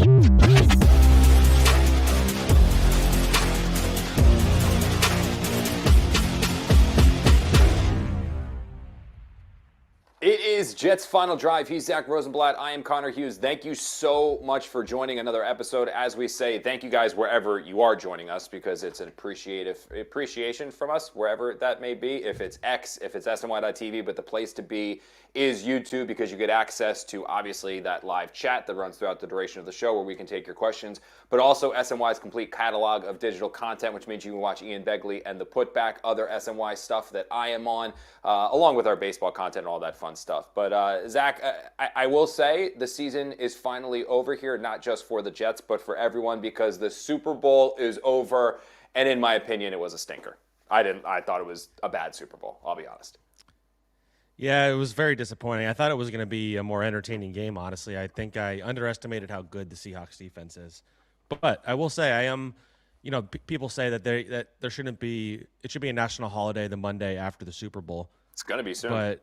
It is Jets Final Drive. He's Zack Rosenblatt. I am Connor Hughes. Thank you so much for joining another episode. As we say, thank you guys wherever you are joining us, because it's an appreciation from us, wherever that may be. If it's X, if it's SNY.TV, but the place to be is YouTube, because you get access to, obviously, that live chat that runs throughout the duration of the show where we can take your questions, but also SNY's complete catalog of digital content, which means you can watch Ian Begley and The Putback, other SNY stuff that I am on, along with our baseball content and all that fun stuff. But Zack, I will say the season is finally over here, not just for the Jets, but for everyone, because the Super Bowl is over, and in my opinion, it was a stinker. I thought it was a bad Super Bowl, I'll be honest. Yeah, it was very disappointing. I thought it was going to be a more entertaining game, honestly. I think I underestimated how good the Seahawks defense is. But I will say, I am, people say that there shouldn't be, it should be a national holiday the Monday after the Super Bowl. It's going to be soon. But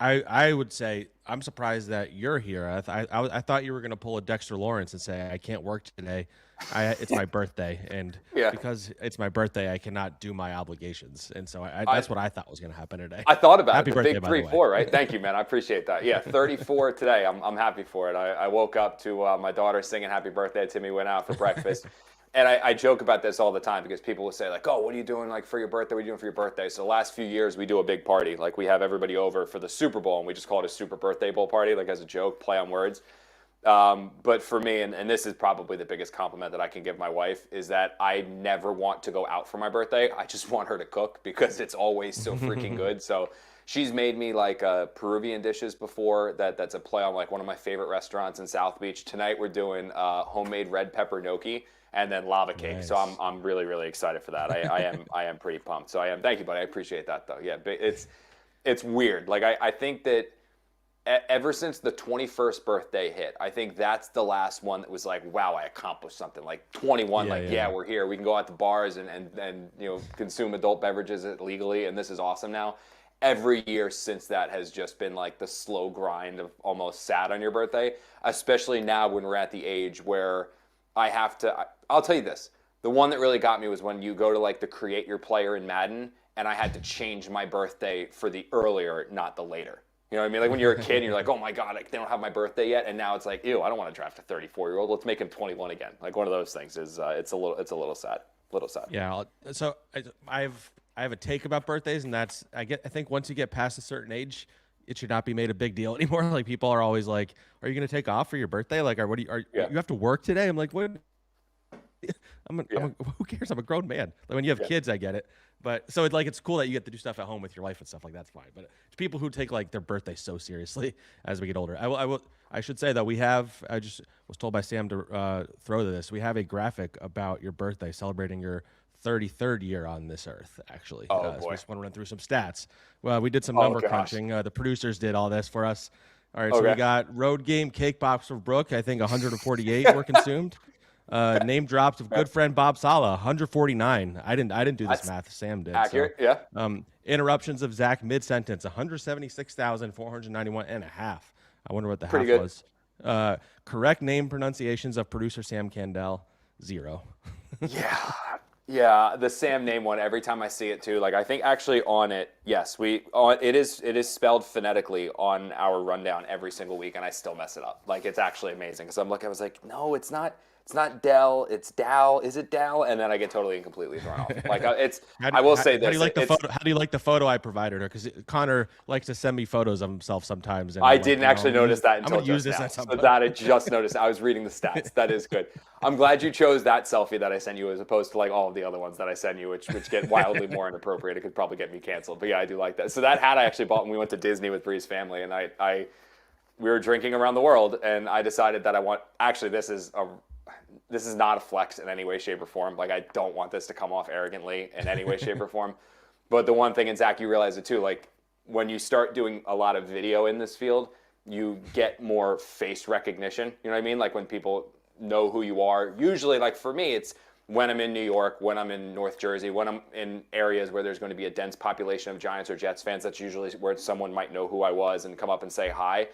I would say I'm surprised that you're here. I thought you were going to pull a Dexter Lawrence and say, I can't work today. It's my birthday, and because it's my birthday, I cannot do my obligations, and so that's what I thought was going to happen today. I thought about Happy it. birthday, Big by the way. 3-4, right? Thank you, man. I appreciate that. Yeah, 34 today. I'm happy for it. I woke up to my daughter singing "Happy Birthday" to me. Went out for breakfast, and I joke about this all the time because people will say like, "Oh, what are you doing like for your birthday? What are you doing for your birthday?" So the last few years we do a big party. Like we have everybody over for the Super Bowl, and we just call it a Super Birthday Bowl party, like as a joke, play on words. But for me, and this is probably the biggest compliment that I can give my wife, is that I never want to go out for my birthday. I just want her to cook because it's always so freaking good. So she's made me like Peruvian dishes before. That's a play on like one of my favorite restaurants in South Beach. Tonight we're doing homemade red pepper gnocchi and then lava cake. Nice. So I'm really, really excited for that. I am pretty pumped. So I am. Thank you, buddy. I appreciate that though. Yeah, it's weird. Like I think that ever since the 21st birthday hit, I think that's the last one that was like, wow, I accomplished something. Like 21, we're here. We can go out to bars and consume adult beverages legally, and this is awesome now. Every year since that has just been like the slow grind of almost sad on your birthday, especially now when we're at the age where I'll tell you this. The one that really got me was when you go to like the create your player in Madden, and I had to change my birthday for the earlier, not the later. You know what I mean? Like when you're a kid and you're like, oh my God, they don't have my birthday yet. And now it's like, ew, I don't want to draft a 34-year-old. Let's make him 21 again. Like one of those things is, it's a little sad. Yeah. So I have a take about birthdays, and that's, I think once you get past a certain age, it should not be made a big deal anymore. Like people are always like, are you going to take off for your birthday? Like, you have to work today? I'm like, what? Who cares? I'm a grown man. Like when you have kids, I get it. But so it's cool that you get to do stuff at home with your wife and stuff like that's fine. But it's people who take like their birthday so seriously as we get older. I should say that I just was told by Sam to throw this. We have a graphic about your birthday celebrating your 33rd year on this earth, actually. Oh, boy. So we just want to run through some stats. Well, we did some number crunching. The producers did all this for us. All right, so we got road game cake box for Brooke. I think 148 were consumed. Name drops of good friend Bob Saleh, 149. I didn't do this math. Sam did. Accurate, so, yeah. Interruptions of Zack mid-sentence, 176,491 and a half. I wonder what the Pretty half good. was. Correct name pronunciations of producer Sam Candell, 0. Yeah, the Sam name one, every time I see it too, like I think actually on it, yes, it is spelled phonetically on our rundown every single week, and I still mess it up. Like it's actually amazing because I was like, no, it's not Dell, it's Dow. Is it Dow? And then I get totally and completely thrown off. Like I will say this. How do you like the photo? How do you like the photo I provided her? Because Connor likes to send me photos of himself sometimes. And I didn't actually notice that until I'm gonna use just this now. at some So point. that I just noticed. I was reading the stats. That is good. I'm glad you chose that selfie that I sent you as opposed to like all of the other ones that I send you, which get wildly more inappropriate. It could probably get me canceled. But yeah, I do like that. So that hat I actually bought when we went to Disney with Bree's family, and we were drinking around the world, and I decided that this is not a flex in any way, shape, or form. Like, I don't want this to come off arrogantly in any way, shape, or form. But the one thing, and Zack, you realize it too, like, when you start doing a lot of video in this field, you get more face recognition. You know what I mean? Like, when people know who you are. Usually, like, for me, it's when I'm in New York, when I'm in North Jersey, when I'm in areas where there's going to be a dense population of Giants or Jets fans, that's usually where someone might know who I was and come up and say hi.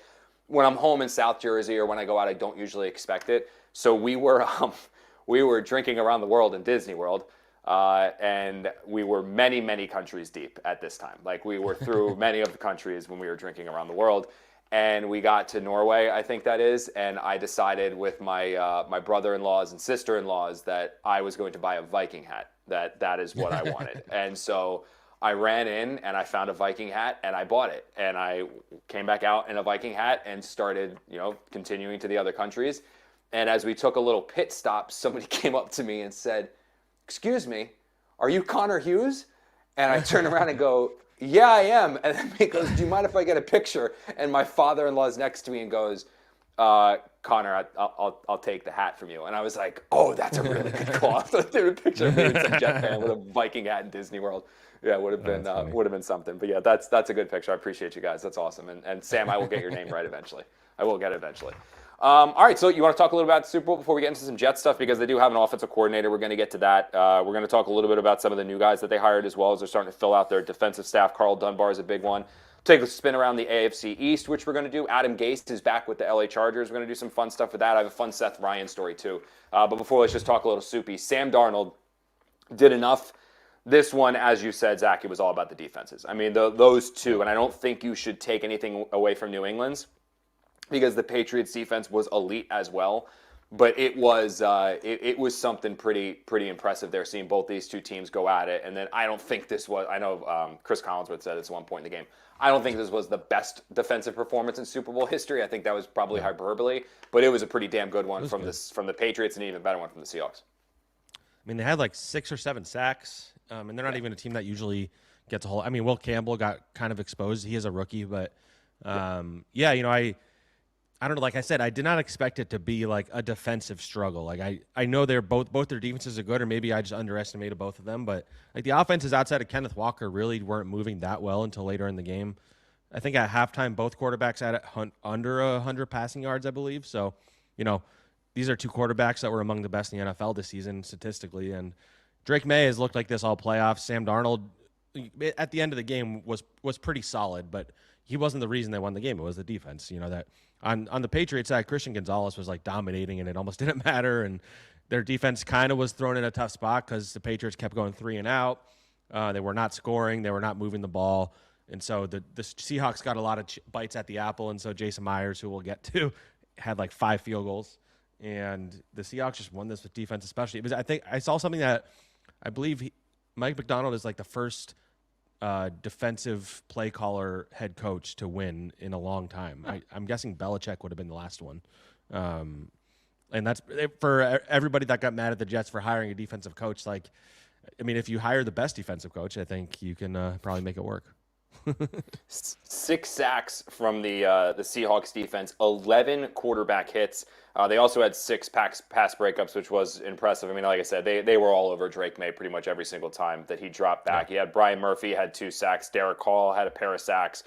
when I'm home in South Jersey or when I go out, I don't usually expect it. So we were drinking around the world in Disney World, and we were many, many countries deep at this time. Like we were through many of the countries when we were drinking around the world. And we got to Norway, I think that is, and I decided with my brother-in-laws and sister-in-laws that I was going to buy a Viking hat. That is what I wanted. And so I ran in and I found a Viking hat and I bought it. And I came back out in a Viking hat and started, continuing to the other countries. And as we took a little pit stop, somebody came up to me and said, "Excuse me, are you Connor Hughes?" And I turn around and go, "Yeah, I am." And then he goes, "Do you mind if I get a picture?" And my father-in-law is next to me and goes, "Connor, I'll take the hat from you." And I was like, "Oh, that's a really good call." So I did a picture of me and some Jet fan with a Viking hat in Disney World. Yeah, it would have been something. But yeah, that's a good picture. I appreciate you guys. That's awesome. And Sam, I will get your name right eventually. I will get it eventually. All right, so you want to talk a little about the Super Bowl before we get into some Jets stuff, because they do have an offensive coordinator. We're going to get to that. We're going to talk a little bit about some of the new guys that they hired as well as they're starting to fill out their defensive staff. Carl Dunbar is a big one. Take a spin around the AFC East, which we're going to do. Adam Gase is back with the LA Chargers. We're going to do some fun stuff with that. I have a fun Seth Ryan story too. But before, let's just talk a little soupy. Sam Darnold did enough. This one, as you said, Zack, it was all about the defenses. I mean, those two, and I don't think you should take anything away from New England's, because the Patriots defense was elite as well. But it was something pretty impressive there, seeing both these two teams go at it. And then I don't think this was, I know Chris Collinsworth said this at one point in the game, I don't think this was the best defensive performance in Super Bowl history. I think that was probably hyperbole, but it was a pretty damn good one from the Patriots, and an even better one from the Seahawks. I mean, they had like 6 or 7 sacks, and they're not even a team that usually gets a whole. I mean, Will Campbell got kind of exposed. He is a rookie, but I don't know. Like I said, I did not expect it to be like a defensive struggle. Like I know they're both their defenses are good, or maybe I just underestimated both of them. But like the offenses outside of Kenneth Walker really weren't moving that well until later in the game. I think at halftime, both quarterbacks had under 100 passing yards, I believe. So, these are two quarterbacks that were among the best in the NFL this season statistically. And Drake May has looked like this all playoffs. Sam Darnold, at the end of the game, was pretty solid, but he wasn't the reason they won the game. It was the defense. That on the Patriots side, Christian Gonzalez was like dominating, and it almost didn't matter. And their defense kind of was thrown in a tough spot because the Patriots kept going 3 and out. They were not scoring. They were not moving the ball. And so the Seahawks got a lot of bites at the apple. And so Jason Myers, who we'll get to, had like 5 field goals. And the Seahawks just won this with defense, especially. I think I saw something that I believe Mike McDonald is like the first defensive play caller head coach to win in a long time. I'm guessing Belichick would have been the last one. And that's for everybody that got mad at the Jets for hiring a defensive coach. Like, I mean, if you hire the best defensive coach, I think you can probably make it work. 6 sacks from the Seahawks defense, 11 quarterback hits. They also had 6 pass breakups, which was impressive. I mean, like I said, they were all over Drake May pretty much every single time that he dropped back. Yeah. He had Brian Murphy had 2 sacks. Derek Hall had a pair of sacks.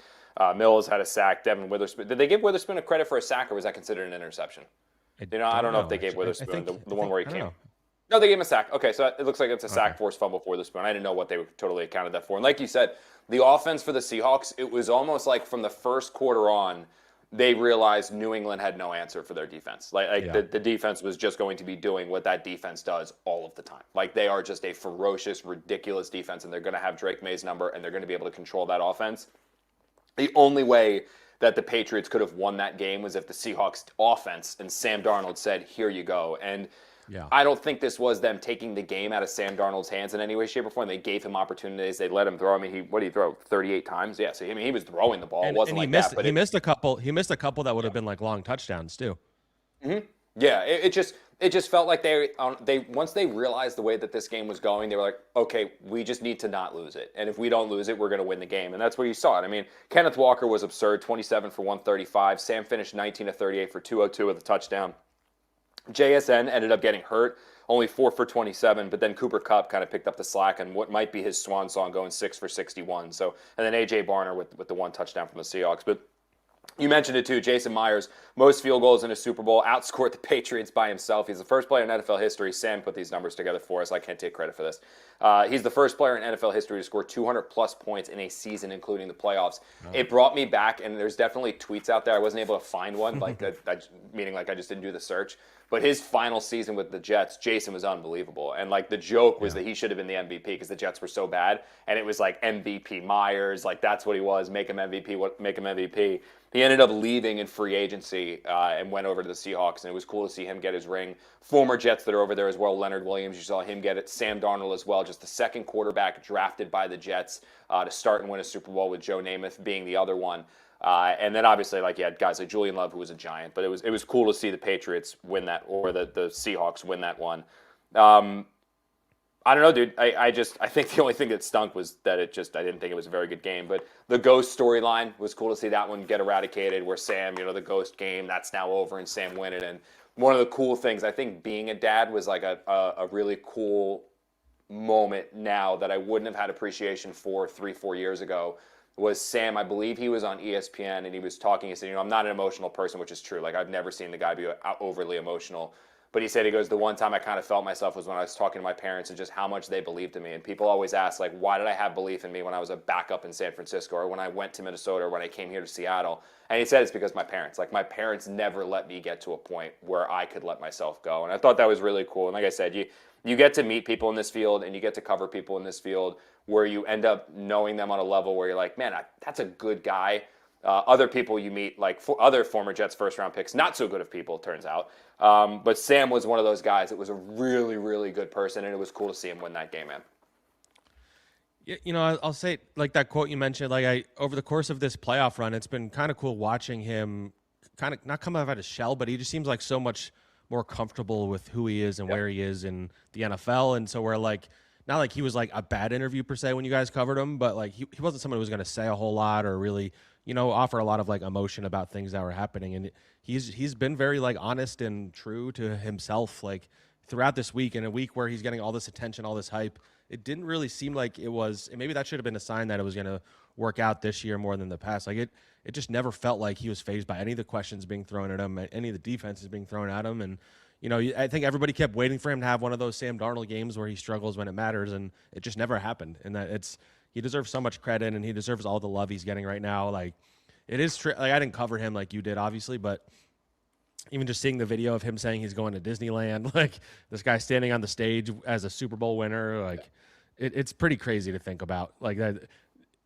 Mills had a sack. Devin Witherspoon. Did they give Witherspoon a credit for a sack, or was that considered an interception? I don't know if they gave Witherspoon the one where he came. No, they gave him a sack. Okay, so it looks like it's a sack forced fumble for Witherspoon. I didn't know what they totally accounted that for. And like you said, the offense for the Seahawks, it was almost like from the first quarter on, they realized New England had no answer for their defense. The defense was just going to be doing what that defense does all of the time. Like, they are just a ferocious, ridiculous defense, and they're going to have Drake May's number, and they're going to be able to control that offense. The only way that the Patriots could have won that game was if the Seahawks offense and Sam Darnold said, "Here you go." And I don't think this was them taking the game out of Sam Darnold's hands in any way, shape, or form. They gave him opportunities. They let him throw. I mean, what did he throw? 38 times? Yeah, so he was throwing the ball. It wasn't like that. But he missed a couple. He missed a couple that would have been like long touchdowns too. Mm-hmm. Yeah, it just felt like they once they realized the way that this game was going, they were like, okay, we just need to not lose it. And if we don't lose it, we're going to win the game. And that's where you saw it. I mean, Kenneth Walker was absurd, 27 for 135. Sam finished 19 of 38 for 202 with a touchdown. JSN ended up getting hurt, only 4 for 27, but then Cooper Kupp kind of picked up the slack and what might be his swan song, going 6 for 61. So, and then A.J. Barner with the 1 touchdown from the Seahawks. But You mentioned it too. Jason Myers, most field goals in a Super Bowl, outscored the Patriots by himself. He's the first player in NFL history. Sam put these numbers together for us. I can't take credit for this. He's the first player in NFL history to score 200-plus points in a season, including the playoffs. Oh. It brought me back, and there's definitely tweets out there. I wasn't able to find one, meaning I just didn't do the search. But his final season with the Jets, Jason was unbelievable. And the joke was that he should have been the MVP because the Jets were so bad. And it was MVP Myers, that's what he was. Make him MVP, make him MVP. He ended up leaving in free agency and went over to the Seahawks, and it was cool to see him get his ring. Former Jets that are over there as well, Leonard Williams, you saw him get it. Sam Darnold as well, just the second quarterback drafted by the Jets to start and win a Super Bowl, with Joe Namath being the other one. And then obviously, you had guys like Julian Love, who was a giant, but it was cool to see the Patriots win that, or the Seahawks win that one. I don't know, dude. I think the only thing that stunk was that I didn't think it was a very good game. But the Ghost storyline was cool to see that one get eradicated, where Sam, the Ghost game, that's now over, and Sam win it. And one of the cool things, I think being a dad was a really cool moment now that I wouldn't have had appreciation for 3-4 years ago, was Sam. I believe he was on ESPN, and he was talking. He said, I'm not an emotional person, which is true. I've never seen the guy be overly emotional. But he said, the one time I kind of felt myself was when I was talking to my parents and just how much they believed in me. And people always ask, why did I have belief in me when I was a backup in San Francisco, or when I went to Minnesota, or when I came here to Seattle? And he said it's because my parents. My parents never let me get to a point where I could let myself go. And I thought that was really cool. And like I said, you get to meet people in this field, and you get to cover people in this field where you end up knowing them on a level where you're like, man, that's a good guy. Other people you meet, other former Jets first-round picks, not so good of people, it turns out. But Sam was one of those guys that was a really, really good person, and it was cool to see him win that game, man. Yeah, I'll say, that quote you mentioned, over the course of this playoff run, it's been kind of cool watching him kind of not come out of his shell, but he just seems like so much more comfortable with who he is and where he is in the NFL. And so we're not like he was a bad interview per se when you guys covered him, but he wasn't someone who was going to say a whole lot or really offer a lot of emotion about things that were happening. And he's been very honest and true to himself throughout this week, in a week where he's getting all this attention, all this hype. It didn't really seem like it was, and maybe that should have been a sign that it was going to work out this year more than the past. It just never felt like he was fazed by any of the questions being thrown at him, any of the defenses being thrown at him. And I think everybody kept waiting for him to have one of those Sam Darnold games where he struggles when it matters, and it just never happened. And that he deserves so much credit, and he deserves all the love he's getting right now. It is I didn't cover him like you did, obviously, but even just seeing the video of him saying he's going to Disneyland, this guy standing on the stage as a Super Bowl winner, it's pretty crazy to think about. That,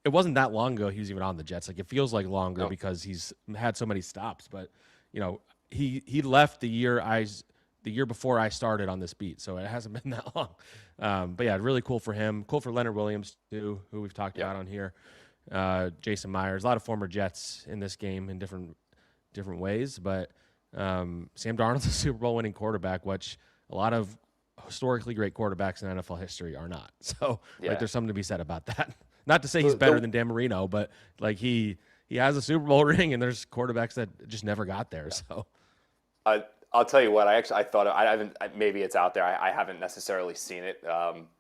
it wasn't that long ago he was even on the Jets. It feels like longer because he's had so many stops. But he left the year before I started on this beat, so it hasn't been that long. But yeah, really cool for him. Cool for Leonard Williams too, who we've talked about on here. Jason Myers, a lot of former Jets in this game in different ways, but Sam Darnold's a Super Bowl winning quarterback, which a lot of historically great quarterbacks in NFL history are not. So there's something to be said about that. Not to say he's better than Dan Marino, but he has a Super Bowl ring, and there's quarterbacks that just never got there. So I'll tell you what, I thought, I haven't, maybe it's out there, I haven't necessarily seen it,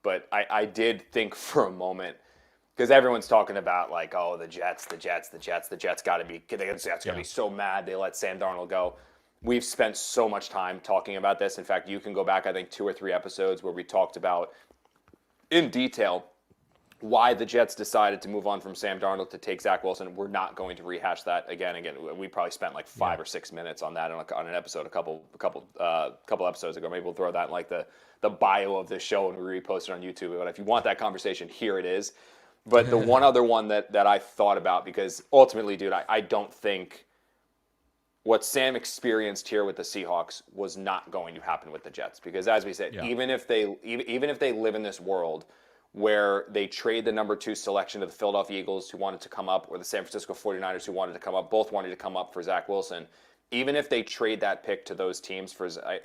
but I did think for a moment, because everyone's talking about the Jets got to be so mad they let Sam Darnold go. We've spent so much time talking about this. In fact, you can go back, I think, 2 or 3 episodes where we talked about in detail why the Jets decided to move on from Sam Darnold to take Zach Wilson. We're not going to rehash that again. We probably spent 5 or 6 minutes on that on an episode a couple episodes ago. Maybe we'll throw that in the bio of this show and we repost it on YouTube. But if you want that conversation, here it is. But the one other one that I thought about, because ultimately, dude, I don't think what Sam experienced here with the Seahawks was not going to happen with the Jets. Because as we said, even if they live in this world where they trade the number 2 selection to the Philadelphia Eagles, who wanted to come up, or the San Francisco 49ers, who wanted to come up, both wanted to come up for Zach Wilson, even if they trade that pick to those teams,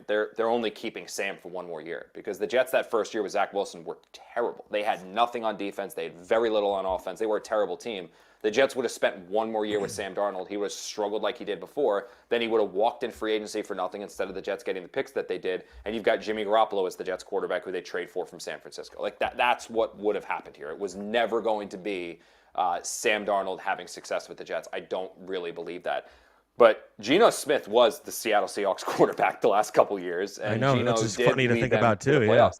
they're only keeping Sam for 1 more year. Because the Jets that first year with Zach Wilson were terrible. They had nothing on defense. They had very little on offense. They were a terrible team. The Jets would have spent 1 more year with Sam Darnold. He would have struggled like he did before. Then he would have walked in free agency for nothing instead of the Jets getting the picks that they did. And you've got Jimmy Garoppolo as the Jets quarterback who they trade for from San Francisco. That's what would have happened here. It was never going to be Sam Darnold having success with the Jets. I don't really believe that. But Geno Smith was the Seattle Seahawks quarterback the last couple years, and I know, Geno which is did funny to lead think them about to the too. Yeah. playoffs.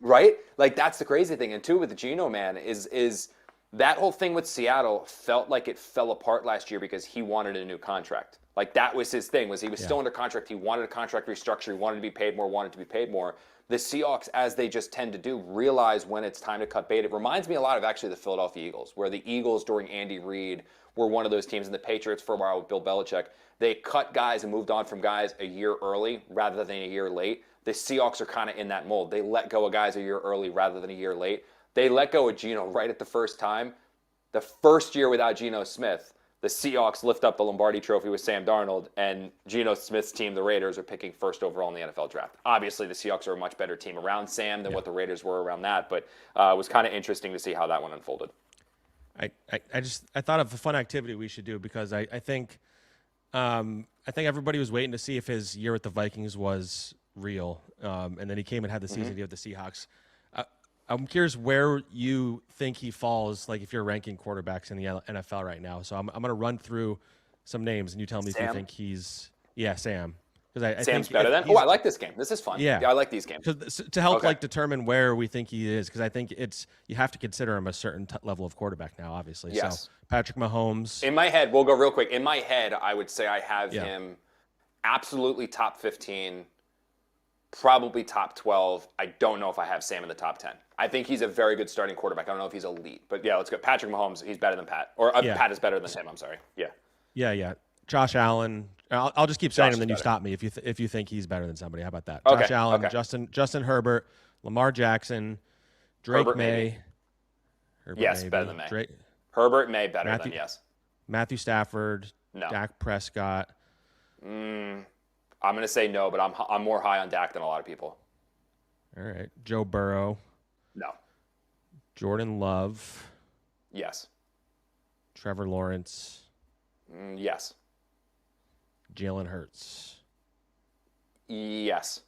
Right? Like, that's the crazy thing. And two, with the Geno, man, is that whole thing with Seattle felt like it fell apart last year because he wanted a new contract. Like, that was his thing, was he was still under contract. He wanted a contract restructure. He wanted to be paid more, wanted to be paid more. The Seahawks, as they just tend to do, realize when it's time to cut bait. It reminds me a lot of actually the Philadelphia Eagles, where the Eagles during Andy Reid were one of those teams, and the Patriots for a while with Bill Belichick. They cut guys and moved on from guys a year early rather than a year late. The Seahawks are kind of in that mold. They let go of guys a year early rather than a year late. They let go of Geno right at the first time. The first year without Geno Smith, the Seahawks lift up the Lombardi Trophy with Sam Darnold, and Geno Smith's team, the Raiders, are picking first overall in the NFL draft. Obviously, the Seahawks are a much better team around Sam than what the Raiders were around that, but it was kind of interesting to see how that one unfolded. I thought of a fun activity we should do, because I think everybody was waiting to see if his year with the Vikings was real, and then he came and had the season with the Seahawks. I'm curious where you think he falls, like if you're ranking quarterbacks in the NFL right now. So I'm going to run through some names, and you tell me if you think he's Sam. Because I Sam's think better than. Oh, I like this game. This is fun. Yeah, I like these games. To help like determine where we think he is, because I think you have to consider him a certain level of quarterback now, obviously. Yes. So Patrick Mahomes. In my head, we'll go real quick. In my head, I would say I have him absolutely top 15, probably top 12. I don't know if I have Sam in the top 10. I think he's a very good starting quarterback. I don't know if he's elite, but yeah, let's go. Patrick Mahomes, he's better than Pat, or Pat is better than him. I'm sorry. Yeah. Yeah. Josh Allen. I'll just keep saying him, then you stop me if you think he's better than somebody. How about that? Okay. Josh Allen, Justin Herbert, Lamar Jackson, Drake May. Yes, better than May. Herbert May better than yes. Matthew Stafford. No. Dak Prescott. I'm going to say no, but I'm more high on Dak than a lot of people. All right. Joe Burrow. No. Jordan Love. Yes. Trevor Lawrence. Yes. Jalen Hurts. Yes.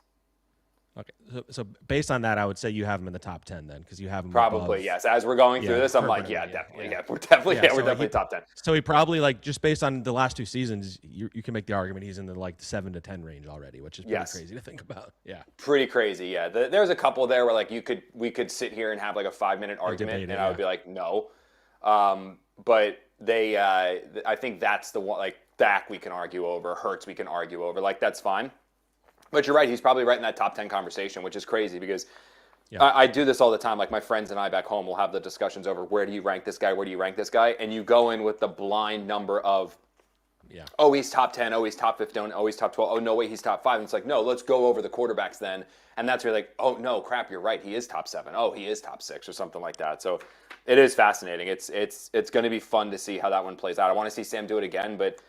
Okay, so based on that, I would say you have him in the top 10 then, because you have him probably above. Yes. As we're going through this, I'm like, definitely, we're definitely top 10. So he probably, like, just based on the last two seasons, you can make the argument he's in the like 7 to 10 range already, which is pretty crazy to think about. Yeah, pretty crazy. Yeah, there's a couple there where like we could sit here and have like a 5-minute argument, and I would be like, no, but they, I think that's the one. Like Dak, we can argue over. Hurts, we can argue over. Like that's fine. But you're right. He's probably right in that top 10 conversation, which is crazy because I do this all the time. Like my friends and I back home will have the discussions over where do you rank this guy? Where do you rank this guy? And you go in with the blind number of, oh, he's top 10. Oh, he's top 15. Oh, he's top 12. Oh, no, wait, he's top 5. And it's like, no, let's go over the quarterbacks then. And that's where you're like, oh, no, crap, you're right. He is top 7. Oh, he is top 6 or something like that. So it is fascinating. It's going to be fun to see how that one plays out. I want to see Sam do it again, but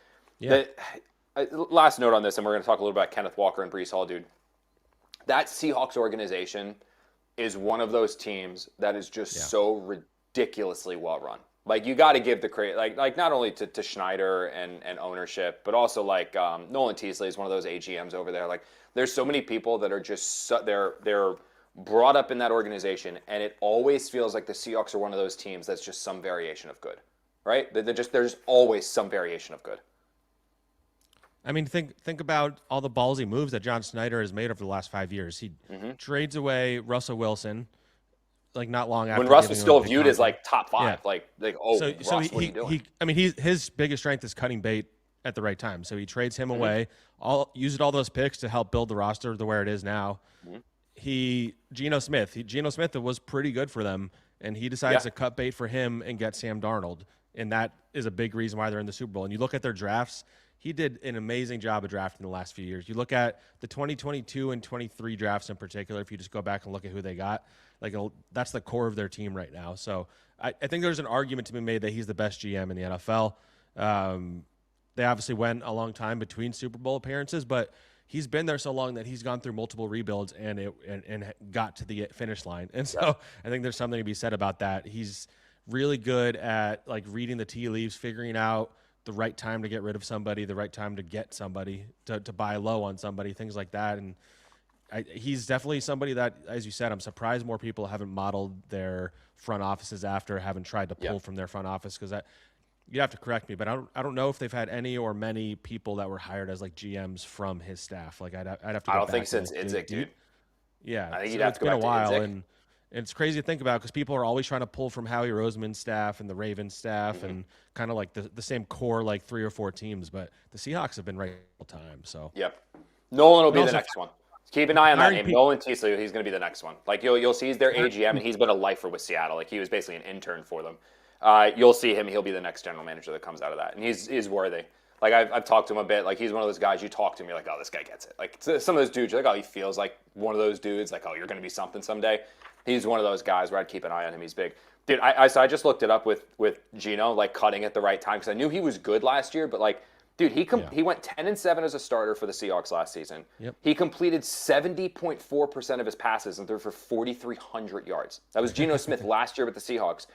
last note on this, and we're going to talk a little about Kenneth Walker and Breece Hall, dude. That Seahawks organization is one of those teams that is just so ridiculously well run. Like you got to give the credit, like not only to Schneider and ownership, but also like Nolan Teasley is one of those AGMs over there. Like there's so many people that are just they're brought up in that organization, and it always feels like the Seahawks are one of those teams that's just some variation of good, right? There's always some variation of good. I mean, think about all the ballsy moves that John Snyder has made over the last 5 years. He trades away Russell Wilson, like not long after. When Russ was still viewed as like top 5, like oh, Russ, what are you doing? His biggest strength is cutting bait at the right time. So he trades him away, used all those picks to help build the roster to where it is now. Geno Smith was pretty good for them, and he decides to cut bait for him and get Sam Darnold, and that is a big reason why they're in the Super Bowl. And you look at their drafts. He did an amazing job of drafting the last few years. You look at the 2022 and 23 drafts in particular, if you just go back and look at who they got, like that's the core of their team right now. So I think there's an argument to be made that he's the best GM in the NFL. They obviously went a long time between Super Bowl appearances, but he's been there so long that he's gone through multiple rebuilds and got to the finish line. And so I think there's something to be said about that. He's really good at like reading the tea leaves, figuring out the right time to get rid of somebody, the right time to get somebody, to buy low on somebody, things like that. And he's definitely somebody that, as you said, I'm surprised more people haven't modeled their front offices after, haven't tried to pull from their front office, because that, you have to correct me, but I don't know if they've had any or many people that were hired as like GMs from his staff. Like I'd have to go I don't back think and, since like, Idzik, dude. Yeah, I think so you'd have it's to go been a back to while, Idzik. and it's crazy to think about because people are always trying to pull from Howie Roseman's staff and the Ravens staff and kind of like the same core, like 3 or 4 teams. But the Seahawks have been right all the time. So Nolan will and be also the next one. Keep an eye on that name. Pe- Nolan Teasley, he's going to be the next one. Like, you'll see he's their AGM, and he's been a lifer with Seattle. Like, he was basically an intern for them. You'll see him. He'll be the next general manager that comes out of that. And he's worthy. Like, I've talked to him a bit. Like, he's one of those guys you talk to him, you're like, oh, this guy gets it. Like, some of those dudes, you're like, oh, he feels like one of those dudes. Like, oh, you're going to be something someday. He's one of those guys where I'd keep an eye on him. He's big. Dude, so I just looked it up with Geno, like, cutting at the right time. Because I knew he was good last year. But, like, dude, he went 10-7 as a starter for the Seahawks last season. Yep. He completed 70.4% of his passes and threw for 4,300 yards. That was Geno Smith last year with the Seahawks.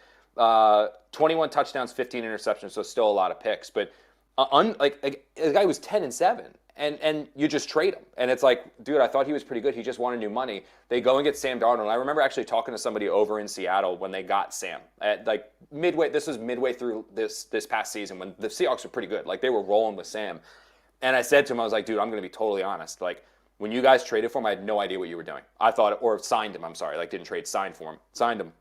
21 touchdowns, 15 interceptions, so still a lot of picks. But the guy was 10-7, and you just trade him. And it's like, dude, I thought he was pretty good. He just wanted new money. They go and get Sam Darnold. And I remember actually talking to somebody over in Seattle when they got Sam at like midway. This was midway through this past season when the Seahawks were pretty good. Like, they were rolling with Sam. And I said to him, I was like, dude, I'm going to be totally honest. Like, when you guys traded for him, I had no idea what you were doing. I thought, or signed him. I'm sorry, like, didn't trade, signed for him, signed him.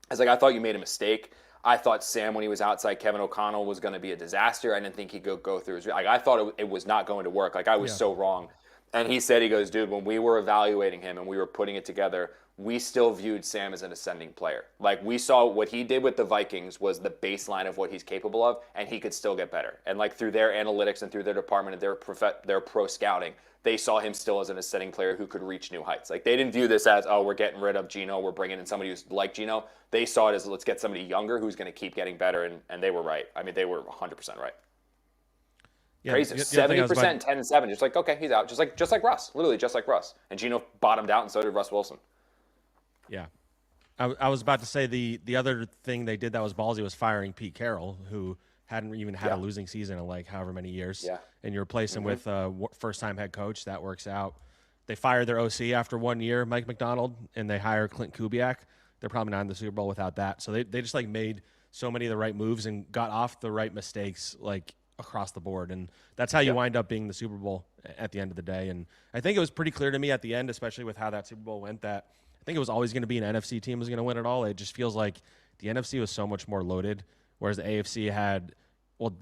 I was like, I thought you made a mistake. I thought Sam, when he was outside Kevin O'Connell, was going to be a disaster. I didn't think he'd go through his. Like, I thought it was not going to work. Like, I was so wrong. And he said, he goes, dude, when we were evaluating him and we were putting it together, we still viewed Sam as an ascending player. Like, we saw what he did with the Vikings was the baseline of what he's capable of, and he could still get better. And, like, through their analytics and through their department and their pro scouting, they saw him still as an ascending player who could reach new heights. Like, they didn't view this as, oh, we're getting rid of Geno, we're bringing in somebody who's like Geno. They saw it as, let's get somebody younger who's going to keep getting better, and they were right. I mean, they were 100% right. Yeah, crazy. 70%, 10-7. Just like, okay, he's out. Just like Russ. Literally just like Russ. And Geno bottomed out, and so did Russ Wilson. Yeah. I was about to say the other thing they did that was ballsy was firing Pete Carroll, who hadn't even had a losing season in like however many years. Yeah. And you replace him with a first-time head coach. That works out. They fired their OC after 1 year, Mike McDonald, and they hire Clint Kubiak. They're probably not in the Super Bowl without that. So they just like made so many of the right moves and got off the right mistakes like across the board. And that's how you wind up being the Super Bowl at the end of the day. And I think it was pretty clear to me at the end, especially with how that Super Bowl went, that I think it was always going to be an NFC team was going to win it all. It just feels like the NFC was so much more loaded, whereas the AFC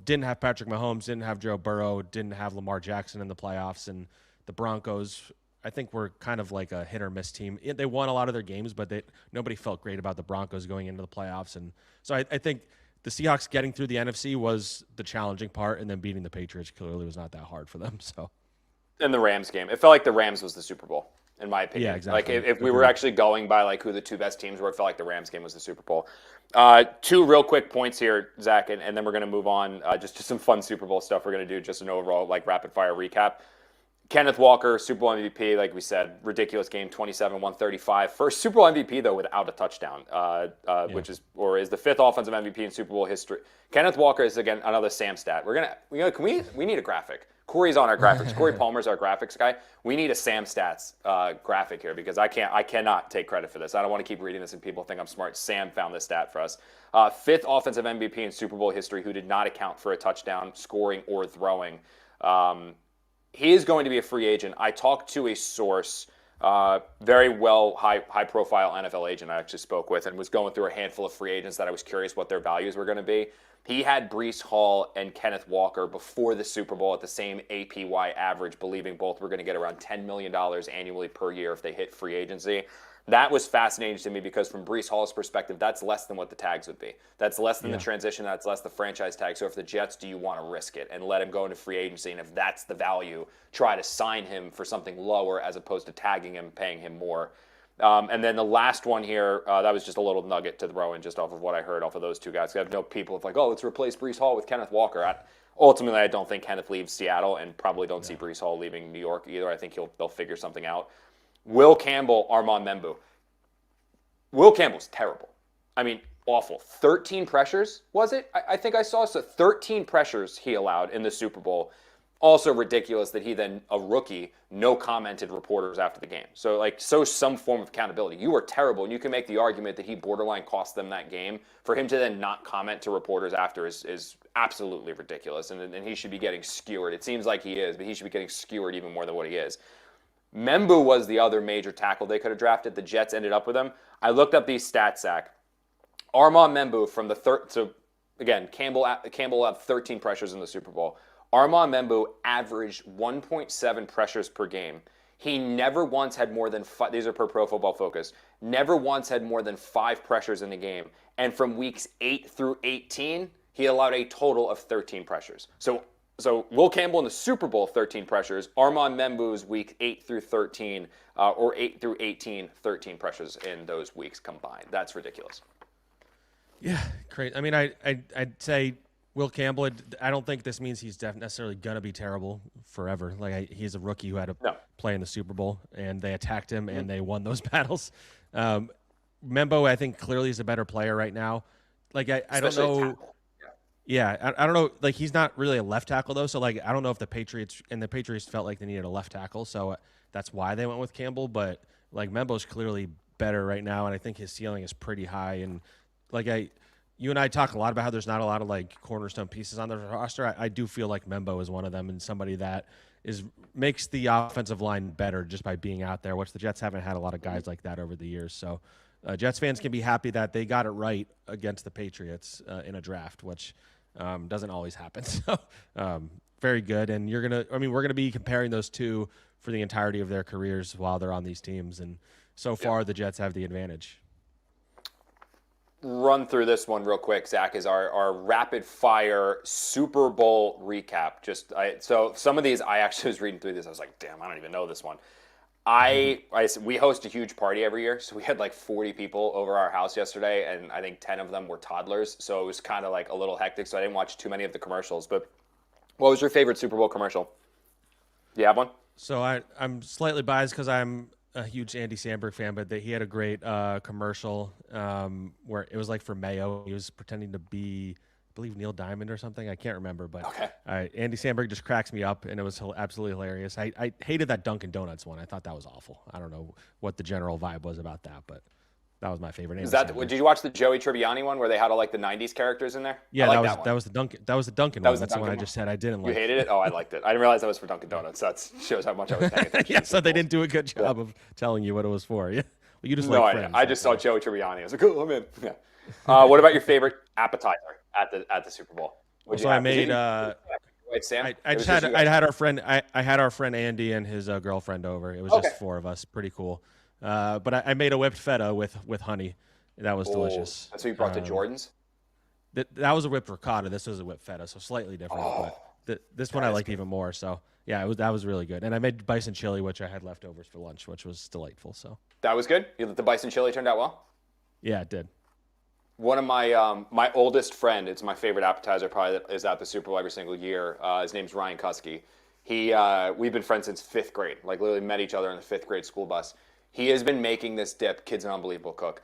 didn't have Patrick Mahomes, didn't have Joe Burrow, didn't have Lamar Jackson in the playoffs, and the Broncos, I think, were kind of like a hit or miss team. They won a lot of their games, but nobody felt great about the Broncos going into the playoffs. And so I think the Seahawks getting through the NFC was the challenging part, and then beating the Patriots clearly was not that hard for them. So, in the Rams game, it felt like the Rams was the Super Bowl, in my opinion. Yeah, exactly. Like, if we were actually going by like who the two best teams were, it felt like the Rams game was the Super Bowl. 2 real quick points here, Zach, and then we're going to move on. Just some fun Super Bowl stuff we're going to do, just an overall like rapid fire recap. Kenneth Walker, Super Bowl MVP, like we said, ridiculous game, 27-135. First Super Bowl MVP, though, without a touchdown, which is the 5th offensive MVP in Super Bowl history. Kenneth Walker is, again, another Sam stat. We need a graphic. Corey's on our graphics. Corey Palmer's our graphics guy. We need a Sam stats graphic here because I cannot take credit for this. I don't want to keep reading this and people think I'm smart. Sam found this stat for us. 5th offensive MVP in Super Bowl history who did not account for a touchdown, scoring, or throwing. He is going to be a free agent. I talked to a source, very well, high-profile NFL agent I actually spoke with, and was going through a handful of free agents that I was curious what their values were going to be. He had Breece Hall and Kenneth Walker before the Super Bowl at the same APY average, believing both were going to get around $10 million annually per year if they hit free agency. That was fascinating to me because from Breece Hall's perspective, that's less than what the tags would be. That's less than the transition. That's less the franchise tag. So if the Jets, do you want to risk it and let him go into free agency? And if that's the value, try to sign him for something lower as opposed to tagging him, paying him more. And then the last one here, that was just a little nugget to throw in just off of what I heard off of those two guys. I have no people like, oh, let's replace Breece Hall with Kenneth Walker. Ultimately, I don't think Kenneth leaves Seattle and probably don't see Breece Hall leaving New York either. I think they'll figure something out. Will Campbell, Armand Membou. Will Campbell's terrible. I mean, awful. 13 pressures, was it? I think I saw. So 13 pressures he allowed in the Super Bowl. Also ridiculous that he then, a rookie, no commented reporters after the game. So some form of accountability. You were terrible, and you can make the argument that he borderline cost them that game. For him to then not comment to reporters after is absolutely ridiculous, and he should be getting skewered. It seems like he is, but he should be getting skewered even more than what he is. Membou was the other major tackle they could have drafted. The Jets ended up with him. I looked up these stats, Zack. Armand Membou from the third. So again, Campbell had 13 pressures in the Super Bowl. Armand Membou averaged 1.7 pressures per game. He never once had more than five, these are per Pro Football Focus, never once had more than 5 pressures in a game. And from weeks 8 through 18, he allowed a total of 13 pressures. So Will Campbell in the Super Bowl, 13 pressures. Armand Membou's week 8 through 13, or 8 through 18, 13 pressures in those weeks combined. That's ridiculous. Yeah, great. I mean, I'd say Will Campbell, I don't think this means he's necessarily going to be terrible forever. He's a rookie who had to play in the Super Bowl, and they attacked him, and they won those battles. Membou, I think, clearly is a better player right now. I don't know. Yeah, I don't know. He's not really a left tackle, though, so, I don't know if the Patriots felt like they needed a left tackle, so that's why they went with Campbell. But, Membou's clearly better right now, and I think his ceiling is pretty high. And, you and I talk a lot about how there's not a lot of cornerstone pieces on the roster. I do feel like Membou is one of them, and somebody that makes the offensive line better just by being out there, which the Jets haven't had a lot of guys like that over the years. So Jets fans can be happy that they got it right against the Patriots in a draft, which doesn't always happen. So very good. And we're gonna be comparing those two for the entirety of their careers while they're on these teams, and so far the Jets have the advantage. Run through this one real quick, Zack, is our rapid fire Super Bowl recap. So some of these, I actually was reading through this. I was like, damn, I don't even know this one. We host a huge party every year, so we had 40 people over our house yesterday, and I think 10 of them were toddlers, so it was kind of a little hectic, so I didn't watch too many of the commercials. But what was your favorite Super Bowl commercial? Do you have one? So I'm slightly biased because I'm a huge Andy Samberg fan, but he had a great commercial where it was for Mayo. He was pretending to be, I believe, Neil Diamond or something. I can't remember, but Andy Samberg just cracks me up, and it was absolutely hilarious. I hated that Dunkin' Donuts one. I thought that was awful. I don't know what the general vibe was about that, but that was my favorite. Did you watch the Joey Tribbiani one where they had all the 90s characters in there? Yeah, that was the Dunkin'. That was the Dunkin' one. That's the one I just said I didn't like. You hated it? Oh, I liked it. I didn't realize that was for Dunkin' Donuts. That shows how much I was paying attention. Yeah, so they didn't do a good job of telling you what it was for. Yeah, well, you just I just saw Joey Tribbiani. I was like, oh, I'm in. Yeah. What about your favorite appetizer at the Super Bowl? So I made. Sam? I had our friend Andy and his girlfriend over. It was just 4 of us. Pretty cool. But I made a whipped feta with honey. That was delicious. That's what you brought to Jordan's? That was a whipped ricotta. This was a whipped feta, so slightly different. But this one I liked even more. So yeah, that was really good. And I made bison chili, which I had leftovers for lunch, which was delightful. So that was good. The bison chili turned out well. Yeah, it did. One of my oldest friend, it's my favorite appetizer, probably, that is at the Super Bowl every single year. His name's Ryan Kusky. We've been friends since 5th grade. Literally met each other on the 5th grade school bus. He has been making this dip. Kid's an unbelievable cook.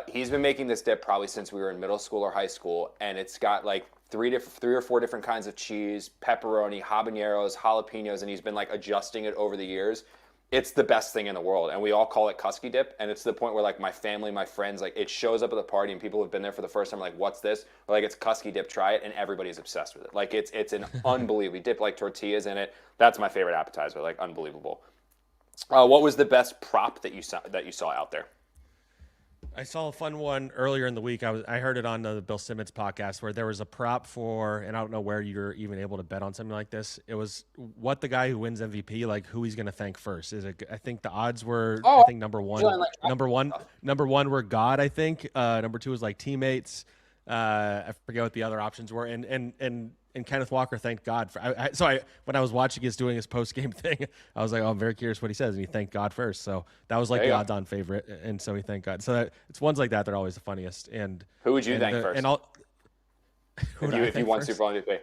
He's been making this dip probably since we were in middle school or high school, and it's got 3 or 4 different kinds of cheese, pepperoni, habaneros, jalapenos, and he's been like adjusting it over the years. It's the best thing in the world, and we all call it Kusky dip, and it's to the point where like my family, my friends, like it shows up at the party, and people have been there for the first time, like, what's this? Or like, it's Kusky dip, try it, and everybody's obsessed with it. Like it's an unbelievable. We dip like tortillas in it. That's my favorite appetizer, like unbelievable. What was the best prop that you saw out there? I saw a fun one earlier in the week. I heard it on the Bill Simmons podcast where there was a prop for, and I don't know where you're even able to bet on something like this. It was what the guy who wins MVP, like who he's going to thank first. I think the odds were, I think number one were God, I think. Number 2 was like teammates. I forget what the other options were. And Kenneth Walker thanked God for. When I was watching doing his post game thing, I was like, I'm very curious what he says, and he thanked God first. So that was like the odds-on favorite, and so he thanked God. So it's ones like that that are always the funniest. And who would you thank first? If you won Super Bowl MVP,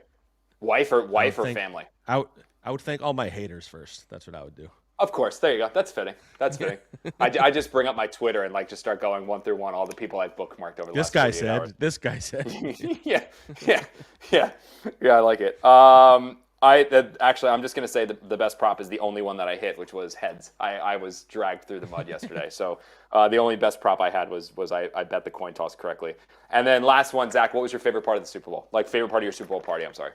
wife or family? I would thank all my haters first. That's what I would do. Of course, there you go. That's fitting. I just bring up my Twitter and like just start going one through one, all the people I've bookmarked over the last 48 hours. This guy said. Yeah. I like it. Actually, I'm just going to say the best prop is the only one that I hit, which was heads. I was dragged through the mud yesterday. So the only best prop I had was I bet the coin toss correctly. And then last one, Zach, what was your favorite part of the Super Bowl? Like favorite part of your Super Bowl party, I'm sorry.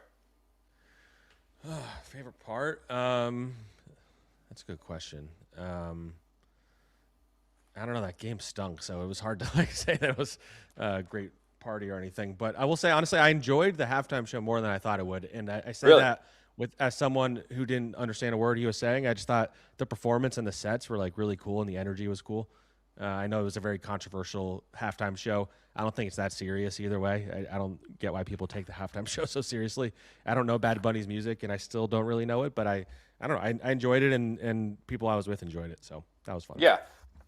Favorite part? That's a good question. I don't know. That game stunk, so it was hard to say that it was a great party or anything. But I will say, honestly, I enjoyed the halftime show more than I thought it would. And I say that as someone who didn't understand a word he was saying. I just thought the performance and the sets were like really cool and the energy was cool. I know it was a very controversial halftime show. I don't think it's that serious either way. I don't get why people take the halftime show so seriously. I don't know Bad Bunny's music, and I still don't really know it, but I don't know. I enjoyed it, and people I was with enjoyed it, so that was fun. Yeah.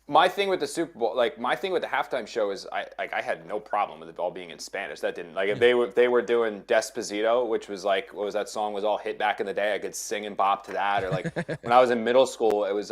My thing with the Super Bowl, like my thing with the halftime show is I had no problem with it all being in Spanish. That didn't if they were doing Despacito, which was like what was that song was all hit back in the day. I could sing and bop to that. Or like when I was in middle school, it was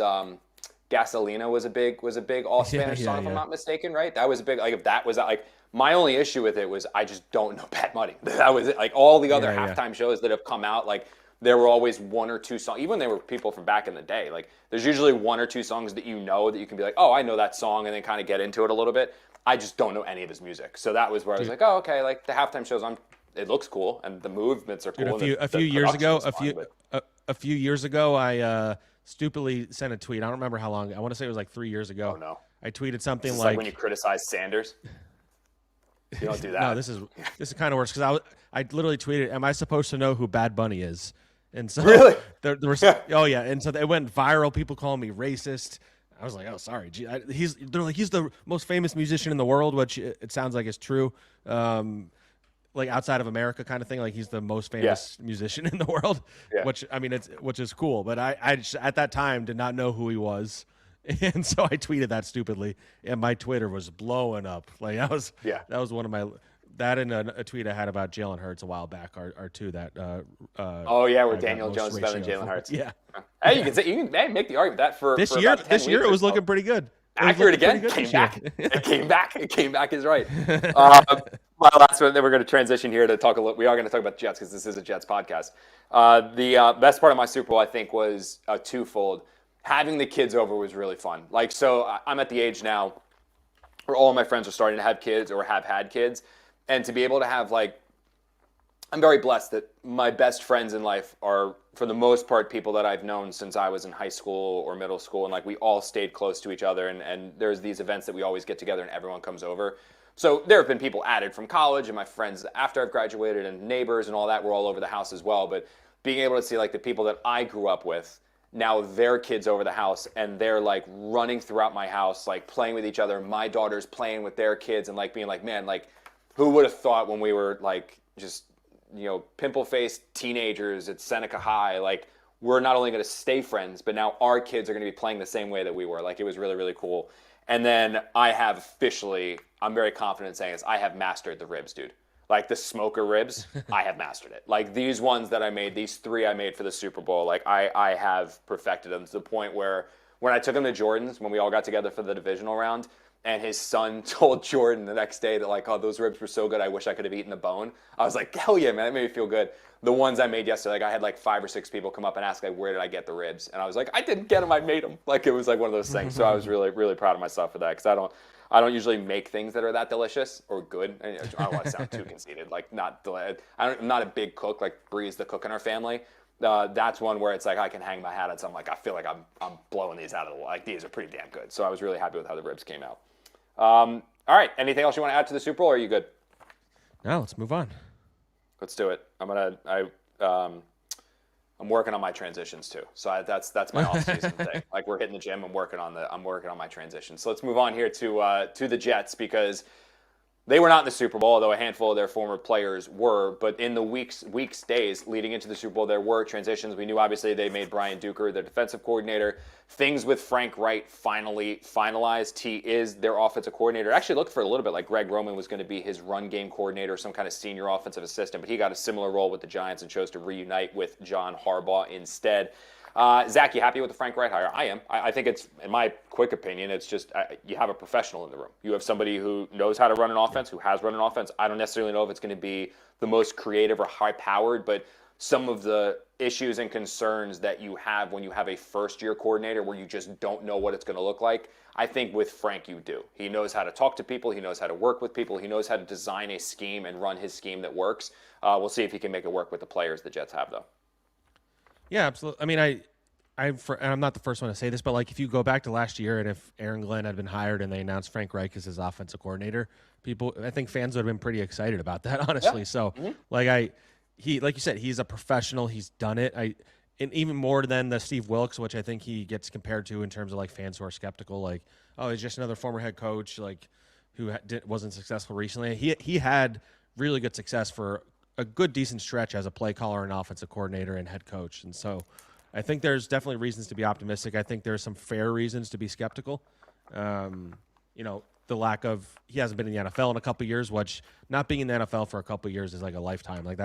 Gasolina was a big all Spanish song if I'm not mistaken, right? That was a big if that was like my only issue with it was I just don't know Bad Bunny. That was it. Like all the other halftime shows that have come out like. There were always one or two songs, even when they were people from back in the day. Like, there's usually one or two songs that you know that you can be like, oh, I know that song, and then kind of get into it a little bit. I just don't know any of his music. So that was where I was like, oh, okay, like the halftime shows, it looks cool, and the movements are cool. Dude, a few years ago, I stupidly sent a tweet. I don't remember how long. I want to say it was like 3 years ago. Oh, no. I tweeted something like when you criticize Sanders. You don't do that. No, this is kind of worse because I literally tweeted, "Am I supposed to know who Bad Bunny is?" And so really? there was oh yeah, and so it went viral. People calling me racist. I was like, oh sorry. They're like he's the most famous musician in the world, which it sounds like is true. Like outside of America, kind of thing. Like he's the most famous musician in the world. Yeah. Which is cool. But I just, at that time did not know who he was, and so I tweeted that stupidly, and my Twitter was blowing up. Like that was one of my. That and a tweet I had about Jalen Hurts a while back are two that. Where Daniel Jones is better than Jalen Hurts. Yeah. Hey, you can make the argument that for this for year. About 10 this year it was looking pretty good. Accurate again. Came back. It came back is right. My last one. Then we're going to transition here to talk a little. We are going to talk about the Jets because this is a Jets podcast. The best part of my Super Bowl, I think, was twofold. Having the kids over was really fun. Like, so I'm at the age now where all of my friends are starting to have kids or have had kids. And to be able to have, like, I'm very blessed that my best friends in life are, for the most part, people that I've known since I was in high school or middle school. And, like, we all stayed close to each other. And there's these events that we always get together and everyone comes over. So there have been people added from college and my friends after I've graduated and neighbors and all that were all over the house as well. But being able to see, like, the people that I grew up with, now their kids over the house and they're, like, running throughout my house, like, playing with each other. My daughter's playing with their kids and, like, being like, man, like, who would have thought when we were like just, pimple-faced teenagers at Seneca High, like we're not only going to stay friends, but now our kids are going to be playing the same way that we were. Like it was really, really cool. And then I have officially, I'm very confident in saying this, I have mastered the ribs, dude. Like the smoker ribs, I have mastered it. Like these ones that I made, these three I made for the Super Bowl, like I have perfected them to the point where when I took them to Jordan's, when we all got together for the divisional round, and his son told Jordan the next day that, like, oh, those ribs were so good, I wish I could have eaten the bone. I was like, hell yeah, man, that made me feel good. The ones I made yesterday, like, I had, like, 5 or 6 people come up and ask, like, where did I get the ribs? And I was like, I didn't get them, I made them. Like, it was, like, one of those things. So I was really, really proud of myself for that because I don't usually make things that are that delicious or good. I don't want to sound too conceited. Like, I'm not a big cook, like Bree's the cook in our family. That's one where it's like I can hang my hat on something. Like, I feel like I'm blowing these out of the wall. Like, these are pretty damn good. So I was really happy with how the ribs came out. All right. Anything else you want to add to the Super Bowl, or are you good? No, let's move on. Let's do it. I'm working on my transitions too. So that's my off-season thing. Like we're hitting the gym. I'm working on my transitions. So let's move on here to the Jets because they were not in the Super Bowl, although a handful of their former players were. But in the weeks, days leading into the Super Bowl, there were transitions. We knew, obviously, they made Brian Duker their defensive coordinator. Things with Frank Reich finally finalized. He is their offensive coordinator. It actually looked for a little bit like Greg Roman was going to be his run game coordinator, some kind of senior offensive assistant. But he got a similar role with the Giants and chose to reunite with John Harbaugh instead. Zack, you happy with the Frank Reich hire? I am. I think it's, in my quick opinion, it's just you have a professional in the room. You have somebody who knows how to run an offense, who has run an offense. I don't necessarily know if it's going to be the most creative or high-powered, but some of the issues and concerns that you have when you have a first-year coordinator where you just don't know what it's going to look like. I think with Frank you do. He knows how to talk to people. He knows how to work with people. He knows how to design a scheme and run his scheme that works. We'll see if he can make it work with the players the Jets have, though. Yeah, absolutely. I mean, and I'm not the first one to say this, but like if you go back to last year and if Aaron Glenn had been hired and they announced Frank Reich as his offensive coordinator, I think fans would have been pretty excited about that, honestly. Yeah. So, like you said, he's a professional. He's done it. And even more than the Steve Wilkes, which I think he gets compared to in terms of like fans who are skeptical, like, oh, he's just another former head coach, like who wasn't successful recently. He had really good success for a good, decent stretch as a play caller and offensive coordinator and head coach. And so I think there's definitely reasons to be optimistic. I think there's some fair reasons to be skeptical. The lack of he hasn't been in the NFL in a couple of years, which not being in the NFL for a couple of years is like a lifetime. Like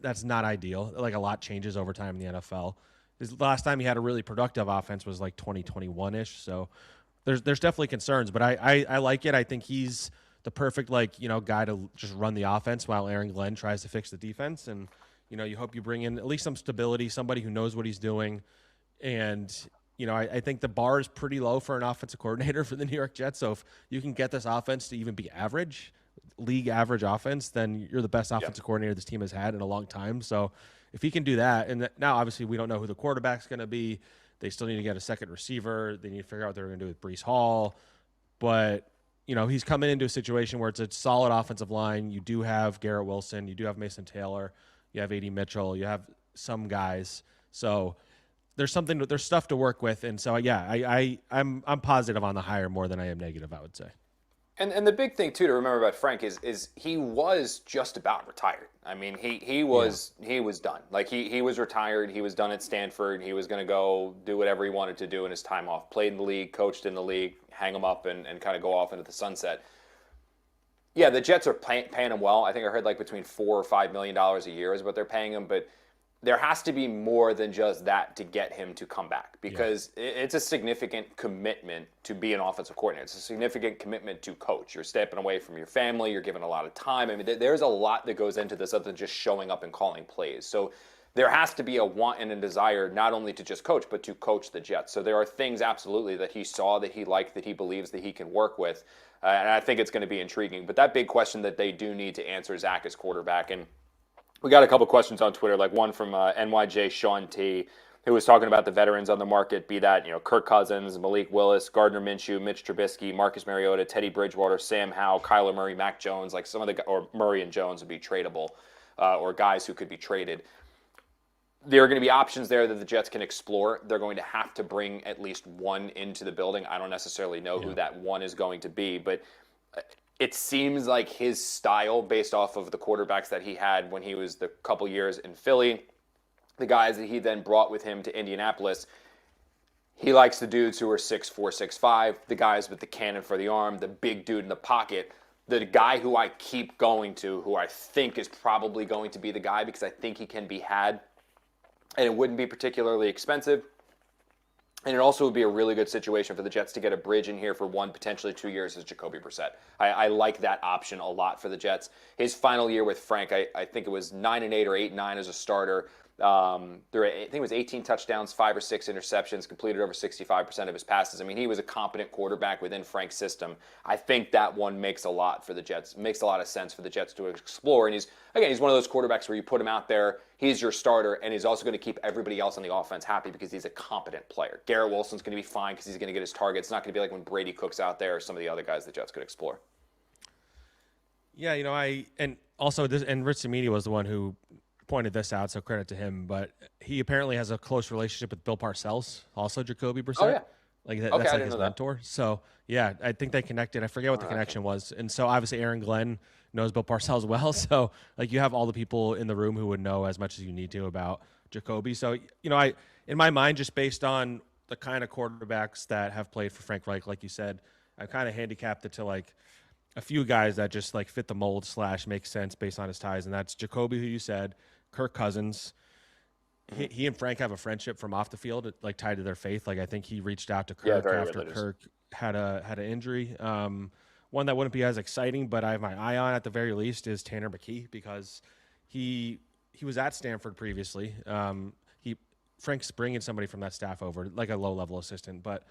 that's not ideal. Like a lot changes over time in the NFL. The last time he had a really productive offense was like 2021-ish. So there's definitely concerns, but I like it. I think he's the perfect guy to just run the offense while Aaron Glenn tries to fix the defense. And you hope you bring in at least some stability, somebody who knows what he's doing. And I think the bar is pretty low for an offensive coordinator for the New York Jets. So if you can get this offense to even be average, league average offense, then you're the best offensive coordinator this team has had in a long time. So if he can do that, and now obviously we don't know who the quarterback's going to be. They still need to get a second receiver. They need to figure out what they're going to do with Breece Hall. But, he's coming into a situation where it's a solid offensive line. You do have Garrett Wilson. You do have Mason Taylor. You have A.D. Mitchell. You have some guys. So there's stuff to work with. And so, yeah, I'm positive on the hire more than I am negative, I would say. And the big thing too to remember about Frank is he was just about retired. I mean, he was done. Like he was retired. He was done at Stanford. He was going to go do whatever he wanted to do in his time off. Played in the league, coached in the league, hang him up, and kind of go off into the sunset. Yeah, the Jets are paying him well. I think I heard like between $4 or $5 million a year is what they're paying him, but there has to be more than just that to get him to come back because it's a significant commitment to be an offensive coordinator. It's a significant commitment to coach. You're stepping away from your family. You're giving a lot of time. I mean, there's a lot that goes into this other than just showing up and calling plays. So there has to be a want and a desire not only to just coach, but to coach the Jets. So there are things absolutely that he saw, that he liked, that he believes that he can work with. And I think it's going to be intriguing. But that big question that they do need to answer, Zack, is quarterback. And we got a couple questions on Twitter, like one from NYJ Sean T, who was talking about the veterans on the market, be that Kirk Cousins, Malik Willis, Gardner Minshew, Mitch Trubisky, Marcus Mariota, Teddy Bridgewater, Sam Howell, Kyler Murray, Mac Jones, like or Murray and Jones would be tradable, or guys who could be traded. There are going to be options there that the Jets can explore. They're going to have to bring at least one into the building. I don't necessarily know who that one is going to be, but it seems like his style, based off of the quarterbacks that he had when he was the couple years in Philly, the guys that he then brought with him to Indianapolis, he likes the dudes who are 6'4", 6'5", the guys with the cannon for the arm, the big dude in the pocket. The guy who I keep going to, who I think is probably going to be the guy because I think he can be had, and it wouldn't be particularly expensive. And it also would be a really good situation for the Jets to get a bridge in here for 1, potentially 2 years as Jacoby Brissett. I like that option a lot for the Jets. His final year with Frank, I think it was 9-8 or 8-9 as a starter. I think it was 18 touchdowns, 5 or 6 interceptions, completed over 65% of his passes. I mean, he was a competent quarterback within Frank's system. I think that one makes a lot for the Jets. Makes a lot of sense for the Jets to explore. And he's one of those quarterbacks where you put him out there, he's your starter, and he's also going to keep everybody else on the offense happy because he's a competent player. Garrett Wilson's going to be fine because he's going to get his target. It's not going to be like when Brady Cook's out there or some of the other guys the Jets could explore. Yeah, and Rich Cimini was the one who pointed this out, so credit to him. But he apparently has a close relationship with Bill Parcells, also Jacoby Brissett. Oh, yeah. That's like his mentor. So, yeah, I think they connected. I forget what the connection was. And so, obviously, Aaron Glenn knows Bill Parcells well. So, you have all the people in the room who would know as much as you need to about Jacoby. So, in my mind, just based on the kind of quarterbacks that have played for Frank Reich, like you said, I kind of handicapped it to, a few guys that just, fit the mold / make sense based on his ties. And that's Jacoby, who you said, Kirk Cousins. He and Frank have a friendship from off the field, tied to their faith. I think he reached out to Kirk after religious. Kirk had an injury. One that wouldn't be as exciting, but I have my eye on at the very least is Tanner McKee because he he was at Stanford previously. Frank's bringing somebody from that staff over, like a low-level assistant. But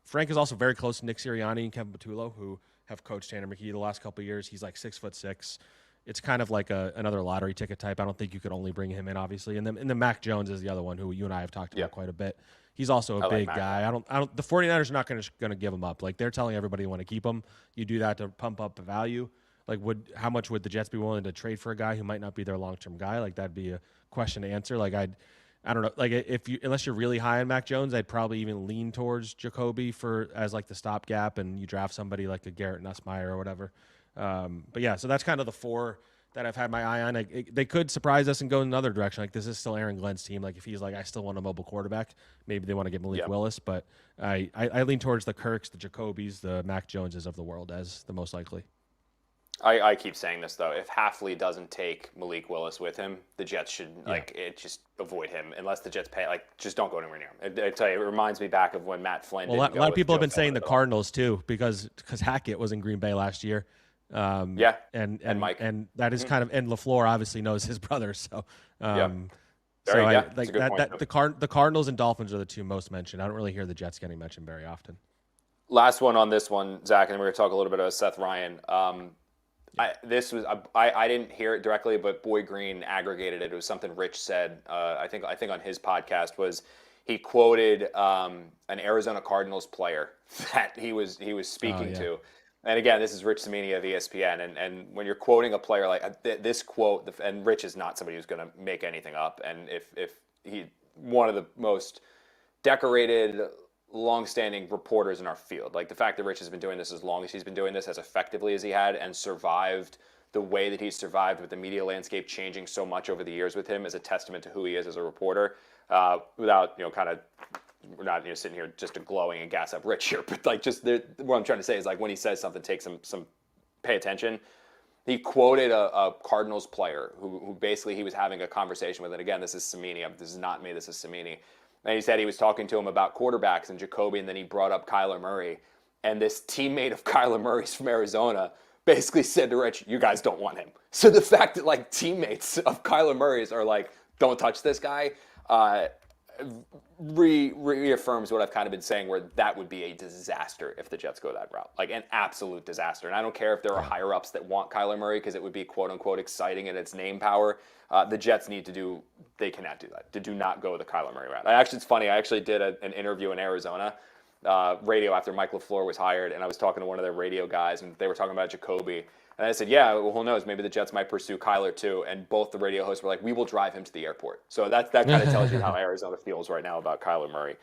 Frank is also very close to Nick Sirianni and Kevin Patullo, who have coached Tanner McKee the last couple of years. He's like 6'6". It's kind of like another lottery ticket type. I don't think you could only bring him in, obviously. And then Mac Jones is the other one who you and I have talked about quite a bit. He's also a big guy. The 49ers are not going to give him up. Like, they're telling everybody they want to keep him. You do that to pump up the value. Like, how much would the Jets be willing to trade for a guy who might not be their long-term guy? Like, that'd be a question to answer. Like, I don't know. Like, unless you're really high on Mac Jones, I'd probably even lean towards Jacoby as like the stopgap, and you draft somebody like a Garrett Nussmeier or whatever. But yeah, so that's kind of the four that I've had my eye on. They could surprise us and go in another direction. Like, this is still Aaron Glenn's team. Like, if he's like, I still want a mobile quarterback, maybe they want to get Malik Willis. But I lean towards the Kirks, the Jacobys, the Mac Joneses of the world as the most likely. I keep saying this, though. If Halfley doesn't take Malik Willis with him, the Jets should, just avoid him. Unless the Jets pay, just don't go anywhere near him. I tell you, it reminds me back of when Matt Flynn a lot of people have been saying the Cardinals, too, because Hackett was in Green Bay last year. And Mike. And that is kind of, and LaFleur obviously knows his brother. So, the Cardinals and Dolphins are the two most mentioned. I don't really hear the Jets getting mentioned very often. Last one on this one, Zach, and we're going to talk a little bit about Seth Ryan. I didn't hear it directly, but Boy Green aggregated it. It was something Rich said. I think on his podcast was he quoted an Arizona Cardinals player that he was speaking to. And again, this is Rich Cimini of ESPN. And when you're quoting a player like this quote, and Rich is not somebody who's going to make anything up. And if he one of the most decorated, long-standing reporters in our field. Like, the fact that Rich has been doing this as long as he's been doing this, as effectively as he had, and survived the way that he's survived with the media landscape changing so much over the years with him is a testament to who he is as a reporter. Without, we're not sitting here just to glowing and gas up Rich here, but what I'm trying to say is, like, when he says something, take some pay attention. He quoted a Cardinals player who basically he was having a conversation with, and again, this is Cimini. This is not me. This is Cimini. And he said he was talking to him about quarterbacks and Jacoby, and then he brought up Kyler Murray. And this teammate of Kyler Murray's from Arizona basically said to Rich, you guys don't want him. So the fact that, teammates of Kyler Murray's are like, don't touch this guy, reaffirms what I've kind of been saying, where that would be a disaster if the Jets go that route. Like, an absolute disaster. And I don't care if there are higher-ups that want Kyler Murray, because it would be quote-unquote exciting in its name power. The Jets they cannot do that. Do not go the Kyler Murray route. It's funny. I actually did an interview in Arizona radio after Mike LaFleur was hired, and I was talking to one of their radio guys, and they were talking about Jacoby. And I said, well, who knows? Maybe the Jets might pursue Kyler too. And both the radio hosts were like, we will drive him to the airport. So that kind of tells you how Arizona feels right now about Kyler Murray.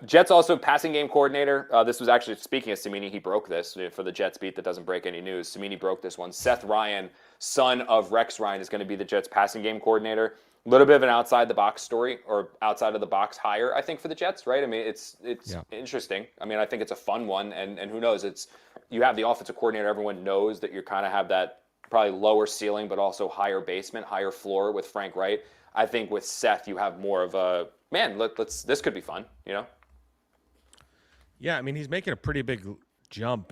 Jets also passing game coordinator. This was actually, speaking of Cimini, he broke this for the Jets beat that doesn't break any news. Cimini broke this one. Seth Ryan, son of Rex Ryan, is going to be the Jets passing game coordinator. A little bit of an outside the box story, or outside of the box hire, I think, for the Jets, right? I mean, it's interesting. I mean, I think it's a fun one, and who knows? You have the offensive coordinator. Everyone knows that you kind of have that probably lower ceiling, but also higher basement, higher floor with Frank Reich. I think with Seth, you have more of a this could be fun, Yeah, I mean, he's making a pretty big jump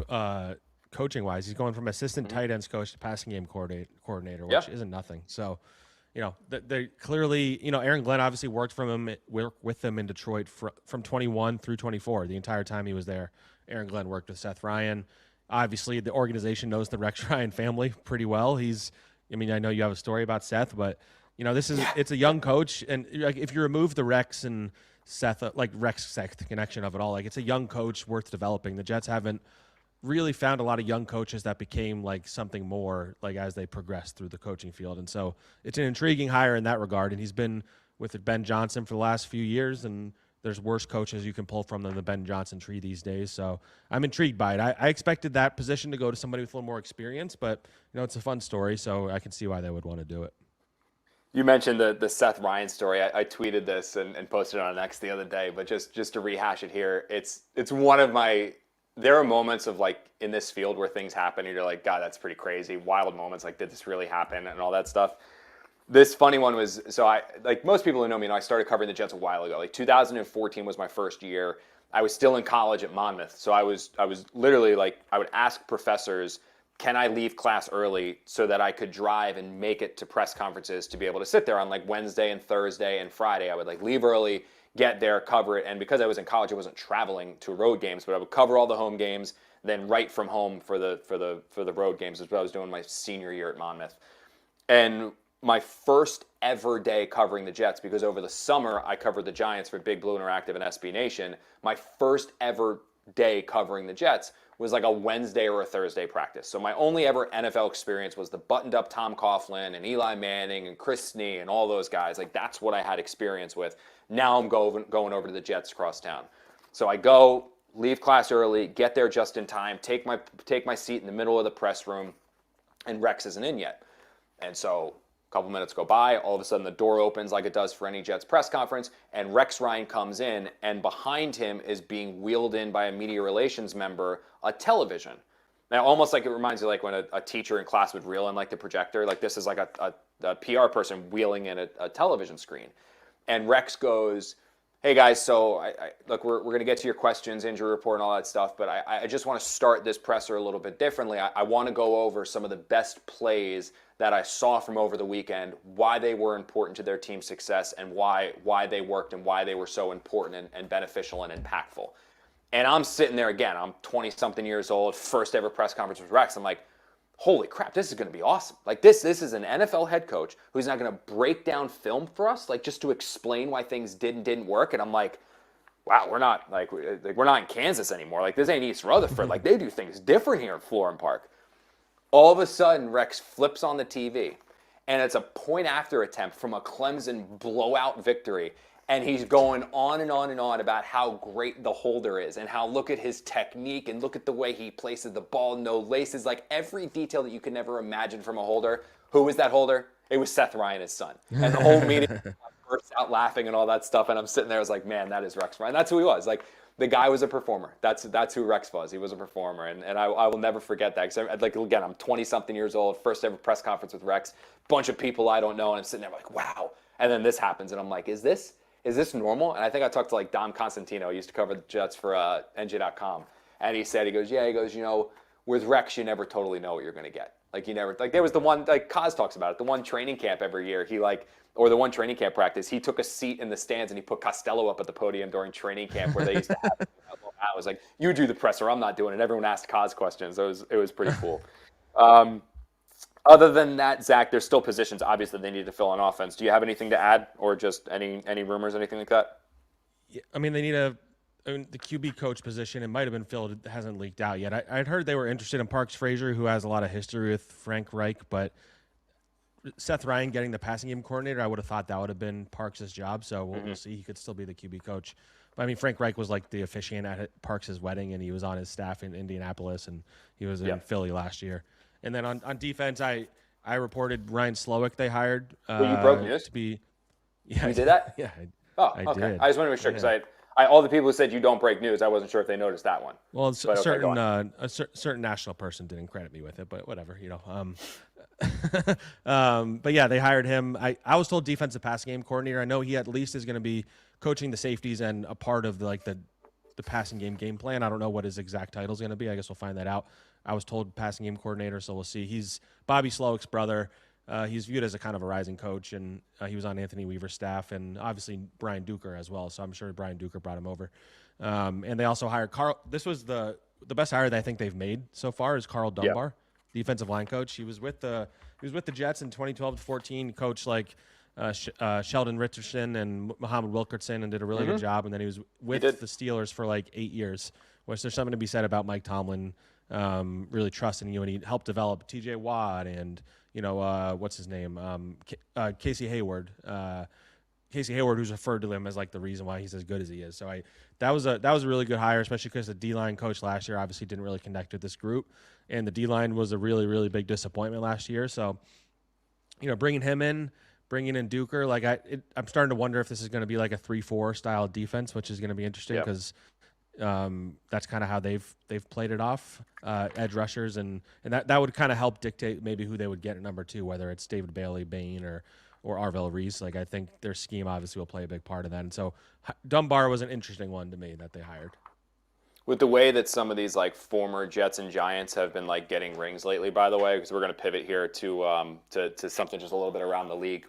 coaching wise. He's going from assistant tight ends coach to passing game coordinator, which isn't nothing. So, they clearly, Aaron Glenn obviously worked with them in Detroit from 21 through 24. The entire time he was there, Aaron Glenn worked with Seth Ryan. Obviously, the organization knows the Rex Ryan family pretty well. I know you have a story about Seth, but it's a young coach, and if you remove the Rex and Seth, Rex-Seth connection of it all, it's a young coach worth developing. The Jets haven't really found a lot of young coaches that became something more as they progressed through the coaching field. And so it's an intriguing hire in that regard. And he's been with Ben Johnson for the last few years, and there's worse coaches you can pull from than the Ben Johnson tree these days. So I'm intrigued by it. I expected that position to go to somebody with a little more experience, but it's a fun story, so I can see why they would want to do it. You mentioned the Seth Ryan story. I tweeted this and posted it on X the other day, but just to rehash it here, it's one of my. There are moments of in this field where things happen and you're like, God, that's pretty crazy. Wild moments, did this really happen and all that stuff. This funny one was, so I, most people who know me, I started covering the Jets a while ago. 2014 was my first year. I was still in college at Monmouth. So I was literally I would ask professors can I leave class early so that I could drive and make it to press conferences to be able to sit there on like Wednesday and Thursday and Friday? I would like leave early, get there, cover it. And because I was in college, I wasn't traveling to road games, but I would cover all the home games, then write from home for the road games. Is what I was doing my senior year at Monmouth. And my first ever day covering the Jets, because over the summer I covered the Giants for Big Blue Interactive and SB Nation, my first ever day covering the Jets was like a Wednesday or a Thursday practice. So my only ever NFL experience was the buttoned up Tom Coughlin and Eli Manning and Chris Snee and all those guys. Like that's what I had experience with. Now I'm going over to the Jets across town. So I go, leave class early, get there just in time, take my seat in the middle of the press room, and Rex isn't in yet. And so a couple minutes go by, all of a sudden the door opens like it does for any Jets press conference, and Rex Ryan comes in, and behind him is being wheeled in by a media relations member a television. Now, almost like it reminds you like when a teacher in class would reel in like the projector, like this is like a PR person wheeling in a television screen. And Rex goes, hey guys, so look, we're going to get to your questions, injury report and all that stuff, but I just want to start this presser a little bit differently. I want to go over some of the best plays that I saw from over the weekend, why they were important to their team's success, and why they worked and why they were so important and beneficial and impactful. And I'm sitting there again, I'm 20-something years old, first ever press conference with Rex. I'm like, holy crap, this is going to be awesome. Like this is an NFL head coach who's not going to break down film for us, like just to explain why things did and didn't work. And I'm like, wow, we're not in Kansas anymore. Like this ain't East Rutherford. Like they do things different here at Florham Park. All of a sudden, Rex flips on the TV, and it's a point after attempt from a Clemson blowout victory. And he's going on and on and on about how great the holder is and how look at his technique and look at the way he places the ball, no laces, like every detail that you could never imagine from a holder. Who was that holder? It was Seth Ryan, his son. And the whole meeting burst out laughing and all that stuff. And I'm sitting there, I was like, man, that is Rex Ryan. That's who he was. Like the guy was a performer. That's who Rex was. He was a performer. And I will never forget that. Because like again, I'm 20-something years old, first ever press conference with Rex, bunch of people I don't know, and I'm sitting there like, wow. And then this happens, and I'm like, is this normal? And I think I talked to like Dom Constantino, who used to cover the Jets for NJ.com. And he goes, you know, with Rex, you never totally know what you're going to get. Like you never, like there was the one, like Kaz talks about it, the one training camp every year, or the one training camp practice, he took a seat in the stands and he put Costello up at the podium during training camp where they used to have I was like, you do the presser, I'm not doing it. Everyone asked Kaz questions. It was pretty cool. Other than that, Zach, there's still positions, obviously, they need to fill on offense. Do you have anything to add or just any rumors, anything like that? Yeah, I mean, they need the QB coach position. It might have been filled. It hasn't leaked out yet. I'd heard they were interested in Parks Frazier, who has a lot of history with Frank Reich, but Seth Ryan getting the passing game coordinator, I would have thought that would have been Parks' job. So we'll see. He could still be the QB coach. But I mean, Frank Reich was like the officiant at Parks' wedding, and he was on his staff in Indianapolis, and he was in Philly last year. And then on defense, I reported Ryan Slowick they hired. You broke news? To be, yeah, you did that? Yeah. I okay. Did. I just wanted to make sure because all the people who said you don't break news, I wasn't sure if they noticed that one. Well, a certain national person didn't credit me with it, but whatever, you know. But yeah, they hired him. I was told defensive passing game coordinator. I know he at least is going to be coaching the safeties and a part of the passing game plan. I don't know what his exact title is going to be. I guess we'll find that out. I was told passing game coordinator, so we'll see. He's Bobby Slowick's brother. He's viewed as a kind of a rising coach, and he was on Anthony Weaver's staff, and obviously Brian Duker as well. So I'm sure Brian Duker brought him over. And they also hired Carl. This was the best hire that I think they've made so far is Carl Dunbar, defensive line coach. He was with the Jets in 2012 to 14. Coached like Sheldon Richardson and Muhammad Wilkerson, and did a really good job. And then he was with the Steelers for like 8 years. Which there's something to be said about Mike Tomlin really trusting you, and he helped develop T.J. Watt and what's his name, Casey Hayward. Casey Hayward, who's referred to him as like the reason why he's as good as he is. So that was a really good hire, especially because the D-line coach last year obviously didn't really connect with this group, and the D-line was a really, really big disappointment last year. So, bringing him in, bringing in Duker, I'm starting to wonder if this is going to be like a 3-4 style defense, which is going to be interesting because that's kind of how they've played it off, edge rushers, and that would kind of help dictate maybe who they would get at number 2, whether it's David Bailey, Bain, or Arvell Reese. I think their scheme obviously will play a big part of that. And so Dunbar was an interesting one to me that they hired. With the way that some of these like former Jets and Giants have been like getting rings lately, by the way, because we're going to pivot here to something just a little bit around the league.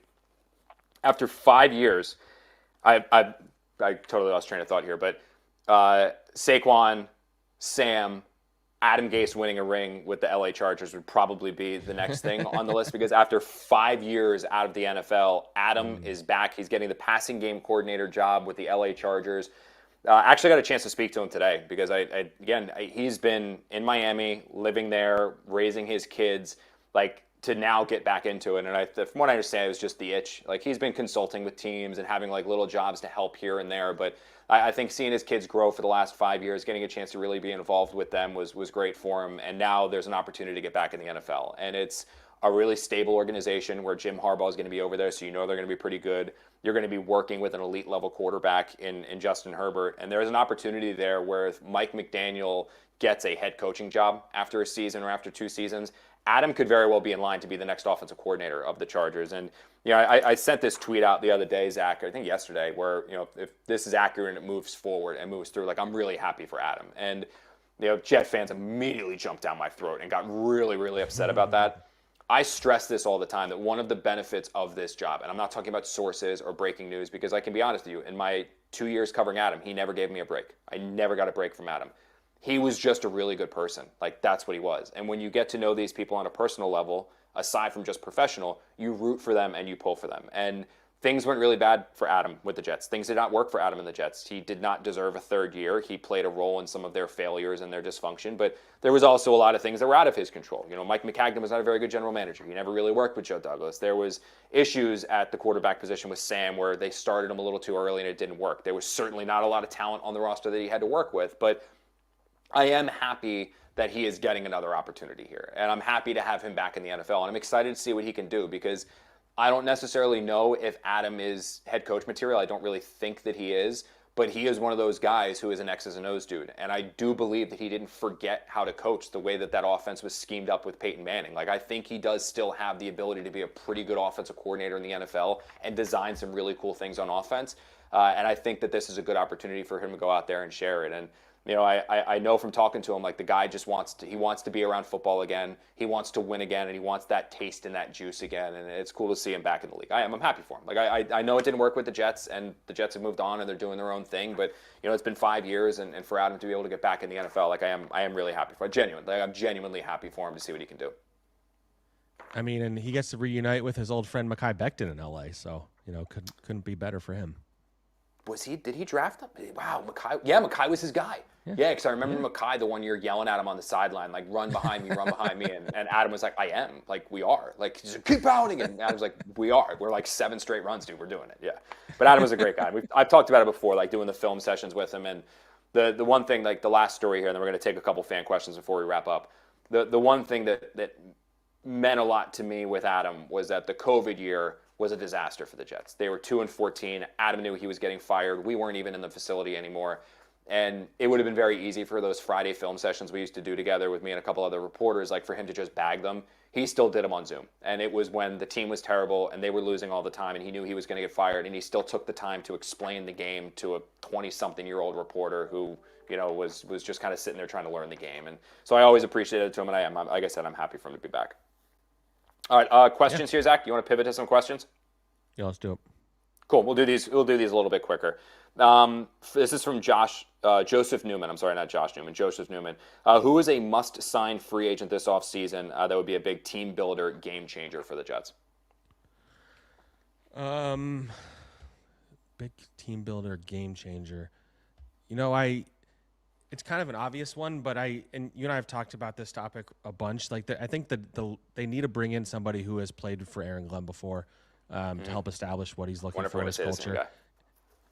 After 5 years, I totally lost train of thought here, but Saquon, Sam, Adam Gase winning a ring with the LA Chargers would probably be the next thing on the list, because after 5 years out of the NFL, Adam is back. He's getting the passing game coordinator job with the LA Chargers. Actually got a chance to speak to him today because he's been in Miami, living there, raising his kids, like to now get back into it. And from what I understand, it was just the itch. Like he's been consulting with teams and having like little jobs to help here and there. But I think seeing his kids grow for the last 5 years, getting a chance to really be involved with them was great for him. And now there's an opportunity to get back in the NFL. And it's a really stable organization where Jim Harbaugh is going to be over there, so you know they're going to be pretty good. You're going to be working with an elite level quarterback in Justin Herbert. And there's an opportunity there where if Mike McDaniel gets a head coaching job after a season or after 2 seasons, Adam could very well be in line to be the next offensive coordinator of the Chargers. And I sent this tweet out the other day, Zach, I think yesterday, where if this is accurate and it moves forward and moves through, like I'm really happy for Adam. And Jet fans immediately jumped down my throat and got really, really upset about that. I stress this all the time, that one of the benefits of this job, and I'm not talking about sources or breaking news, because I can be honest with you, in my 2 years covering Adam, he never gave me a break. I never got a break from Adam. He was just a really good person. Like, that's what he was. And when you get to know these people on a personal level, aside from just professional, you root for them and you pull for them. And things went really bad for Adam with the Jets. Things did not work for Adam and the Jets. He did not deserve a 3rd year. He played a role in some of their failures and their dysfunction, but there was also a lot of things that were out of his control. Mike McCagnon was not a very good general manager. He never really worked with Joe Douglas. There was issues at the quarterback position with Sam where they started him a little too early and it didn't work. There was certainly not a lot of talent on the roster that he had to work with, but I am happy that he is getting another opportunity here, and I'm happy to have him back in the NFL, and I'm excited to see what he can do, because I don't necessarily know if Adam is head coach material. I don't really think that he is, but he is one of those guys who is an X's and O's dude, and I do believe that he didn't forget how to coach the way that offense was schemed up with Peyton Manning. Like, I think he does still have the ability to be a pretty good offensive coordinator in the NFL and design some really cool things on offense, and I think that this is a good opportunity for him to go out there and share it. And I know from talking to him, like, the guy just wants to be around football again. He wants to win again, and he wants that taste and that juice again. And it's cool to see him back in the league. I'm happy for him. Like, I know it didn't work with the Jets, and the Jets have moved on and they're doing their own thing. But it's been 5 years, and for Adam to be able to get back in the NFL, like, I am really happy for him. I'm genuinely happy for him to see what he can do. I mean, and he gets to reunite with his old friend Mekhi Becton in LA, so couldn't be better for him. Did he draft him? Wow, Mekhi. Yeah, Mekhi was his guy. Yeah, because I remember Mekhi the one year yelling at him on the sideline, like, run behind me, run behind me. And Adam was like, I am. Like, we are. Like, he's like, keep pounding. And Adam's like, we are. We're like 7 straight runs, dude. We're doing it. Yeah. But Adam was a great guy. I've talked about it before, like doing the film sessions with him. And the one thing, like the last story here, and then we're going to take a couple fan questions before we wrap up. The one thing that meant a lot to me with Adam was that the COVID year was a disaster for the Jets. They were 2-14. Adam knew he was getting fired. We weren't even in the facility anymore. And it would have been very easy for those Friday film sessions we used to do together with me and a couple other reporters, like for him to just bag them. He still did them on Zoom. And it was when the team was terrible and they were losing all the time and he knew he was going to get fired. And he still took the time to explain the game to a 20-something-year-old reporter who, was just kind of sitting there trying to learn the game. And so I always appreciated it to him. And like I said, I'm happy for him to be back. All right, questions here, Zach? You want to pivot to some questions? Yeah, let's do it. Cool. We'll do these a little bit quicker. This is from Joseph Newman. I'm sorry, not Josh Newman. Joseph Newman. Who is a must-sign free agent this offseason that would be a big team builder, game changer for the Jets? Big team builder, game changer. It's kind of an obvious one, but and you and I have talked about this topic a bunch. Like, I think that they need to bring in somebody who has played for Aaron Glenn before to help establish what he's looking for in his culture.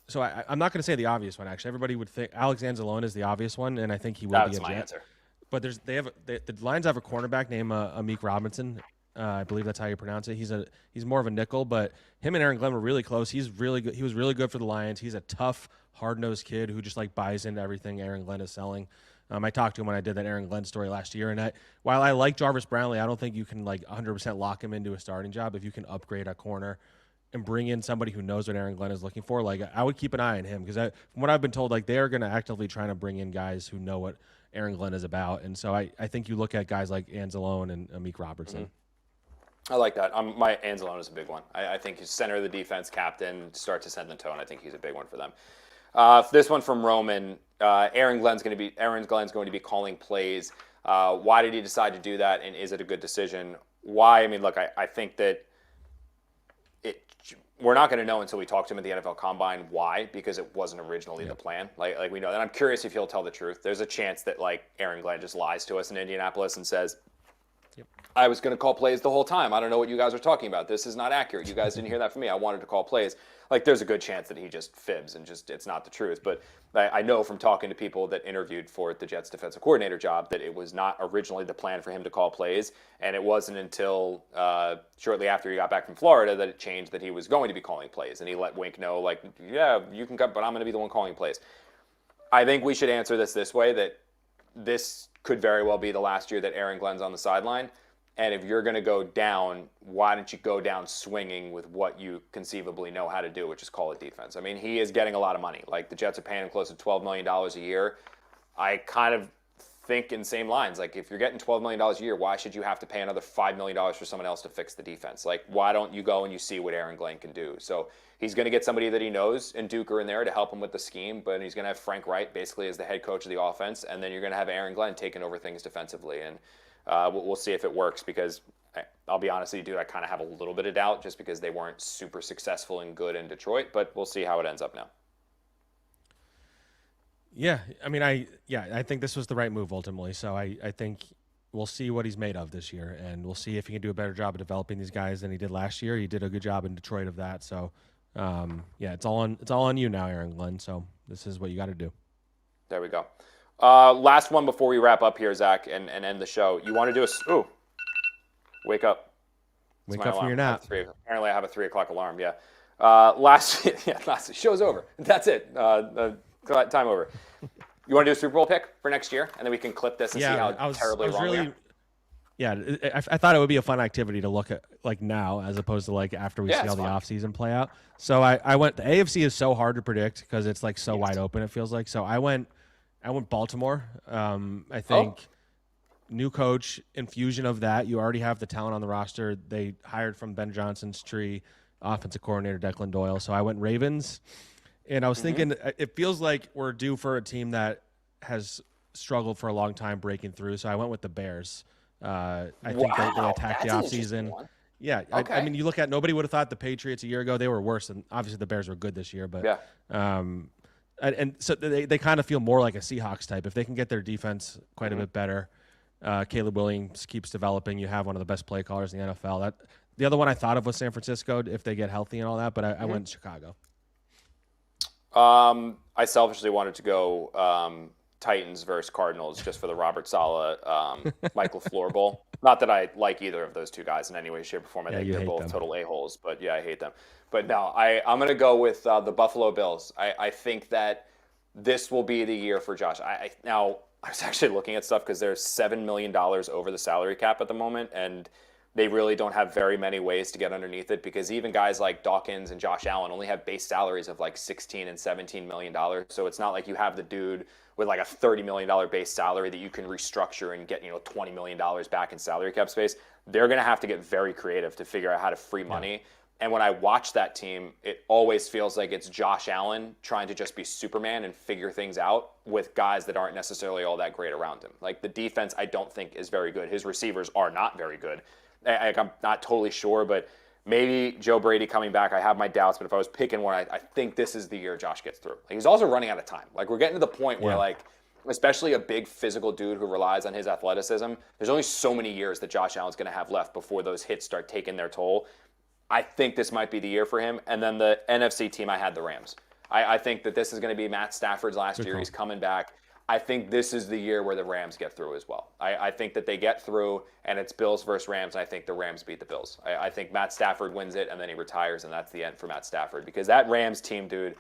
So I'm not going to say the obvious one, actually. Everybody would think Alex Anzalone is the obvious one, and I think he will be a Jet. That's my answer. But the Lions have a cornerback named Amik Robinson. I believe that's how you pronounce it. He's more of a nickel, but him and Aaron Glenn were really close. He's really good. He was really good for the Lions. He's a tough, hard-nosed kid who just buys into everything Aaron Glenn is selling. I talked to him when I did that Aaron Glenn story last year, and while I like Jarvis Brownlee, I don't think you can 100% lock him into a starting job. If you can upgrade a corner, and bring in somebody who knows what Aaron Glenn is looking for, like I would keep an eye on him, because from what I've been told, like they are going to actively trying to bring in guys who know what Aaron Glenn is about. And so I think you look at guys like Anzalone and Amik Robertson. I like that. My Anzalone is a big one. I think he's center of the defense, captain, start to set the tone. I think he's a big one for them. This one from Roman. Aaron Glenn's going to be calling plays. Why did he decide to do that, and is it a good decision? Why? I mean, look, I think that we're not going to know until we talk to him at the NFL Combine why, because it wasn't originally the plan. Like we know. And I'm curious if he'll tell the truth. There's a chance that like Aaron Glenn just lies to us in Indianapolis and says, I was going to call plays the whole time. I don't know what you guys are talking about. This is not accurate. You guys didn't hear that from me. I wanted to call plays. Like, there's a good chance that he just fibs and it's not the truth. But I know from talking to people that interviewed for the Jets defensive coordinator job that it was not originally the plan for him to call plays. And it wasn't until shortly after he got back from Florida that it changed that he was going to be calling plays. And he let Wink know, like, yeah, you can cut, but I'm going to be the one calling plays. I think we should answer this way, that this could very well be the last year that Aaron Glenn's on the sideline. And if you're going to go down, why don't you go down swinging with what you conceivably know how to do, which is call it defense? I mean, he is getting a lot of money. Like, the Jets are paying him close to $12 million a year. I kind of think in the same lines. Like, if you're getting $12 million a year, why should you have to pay another $5 million for someone else to fix the defense? Like, why don't you go and you see what Aaron Glenn can do? So he's going to get somebody that he knows and Duker in there to help him with the scheme, but he's going to have Frank Reich basically as the head coach of the offense, and then you're going to have Aaron Glenn taking over things defensively. And we'll see if it works, because I'll be honest with you, dude, I kind of have a little bit of doubt just because they weren't super successful and good in Detroit, but we'll see how it ends up now. Yeah, I mean, I think this was the right move ultimately. So I think we'll see what he's made of this year, and we'll see if he can do a better job of developing these guys than he did last year. He did a good job in Detroit of that. So, yeah, it's all on you now, Aaron Glenn. So this is what you got to do. There we go. Last one before we wrap up here, Zach, and end the show. You want to do wake up. Wake up from your nap. Apparently I have a 3 o'clock alarm, yeah. Last show's over. That's it. Time over. You want to do a Super Bowl pick for next year? And then we can clip this and see how terribly wrong we are? Yeah, I thought it would be a fun activity to look at, like, now as opposed to like after we see how the offseason play out. So I went, the AFC is so hard to predict because it's like so wide open, it feels like. So I went Baltimore. I think new coach, infusion of that. You already have the talent on the roster. They hired from Ben Johnson's tree, offensive coordinator Declan Doyle. So I went Ravens. And I was thinking, it feels like we're due for a team that has struggled for a long time breaking through. So I went with the Bears. I think they attacked the offseason. Yeah, okay. I mean, you look at, nobody would have thought the Patriots a year ago, they were worse. And obviously the Bears were good this year. But and so they kind of feel more like a Seahawks type. If they can get their defense quite a bit better, Caleb Williams keeps developing. You have one of the best play callers in the NFL. The other one I thought of was San Francisco if they get healthy and all that, but I went Chicago. I selfishly wanted to go Titans versus Cardinals just for the Robert Saleh, Michael Floor Bowl. Not that I like either of those two guys in any way, shape, or form. I think they're both total a-holes, but yeah, I hate them. But no, I'm going to go with the Buffalo Bills. I think that this will be the year for Josh. Now, I was actually looking at stuff because there's $7 million over the salary cap at the moment, and they really don't have very many ways to get underneath it, because even guys like Dawkins and Josh Allen only have base salaries of like $16 and $17 million. So it's not like you have the dude with like a $30 million base salary that you can restructure and get, $20 million back in salary cap space. They're going to have to get very creative to figure out how to free money. Yeah. And when I watch that team, it always feels like it's Josh Allen trying to just be Superman and figure things out with guys that aren't necessarily all that great around him. Like, the defense, I don't think is very good. His receivers are not very good. I'm not totally sure, but maybe Joe Brady coming back, I have my doubts, but if I was picking one, I think this is the year Josh gets through. Like, he's also running out of time. Like, we're getting to the point where, like, especially a big physical dude who relies on his athleticism, there's only so many years that Josh Allen's going to have left before those hits start taking their toll. I think this might be the year for him. And then the NFC team, I had the Rams. I think that this is going to be Matt Stafford's last year. He's coming back. I think this is the year where the Rams get through as well. I think that they get through, and it's Bills versus Rams, and I think the Rams beat the Bills. I think Matt Stafford wins it, and then he retires, and that's the end for Matt Stafford. Because that Rams team, dude,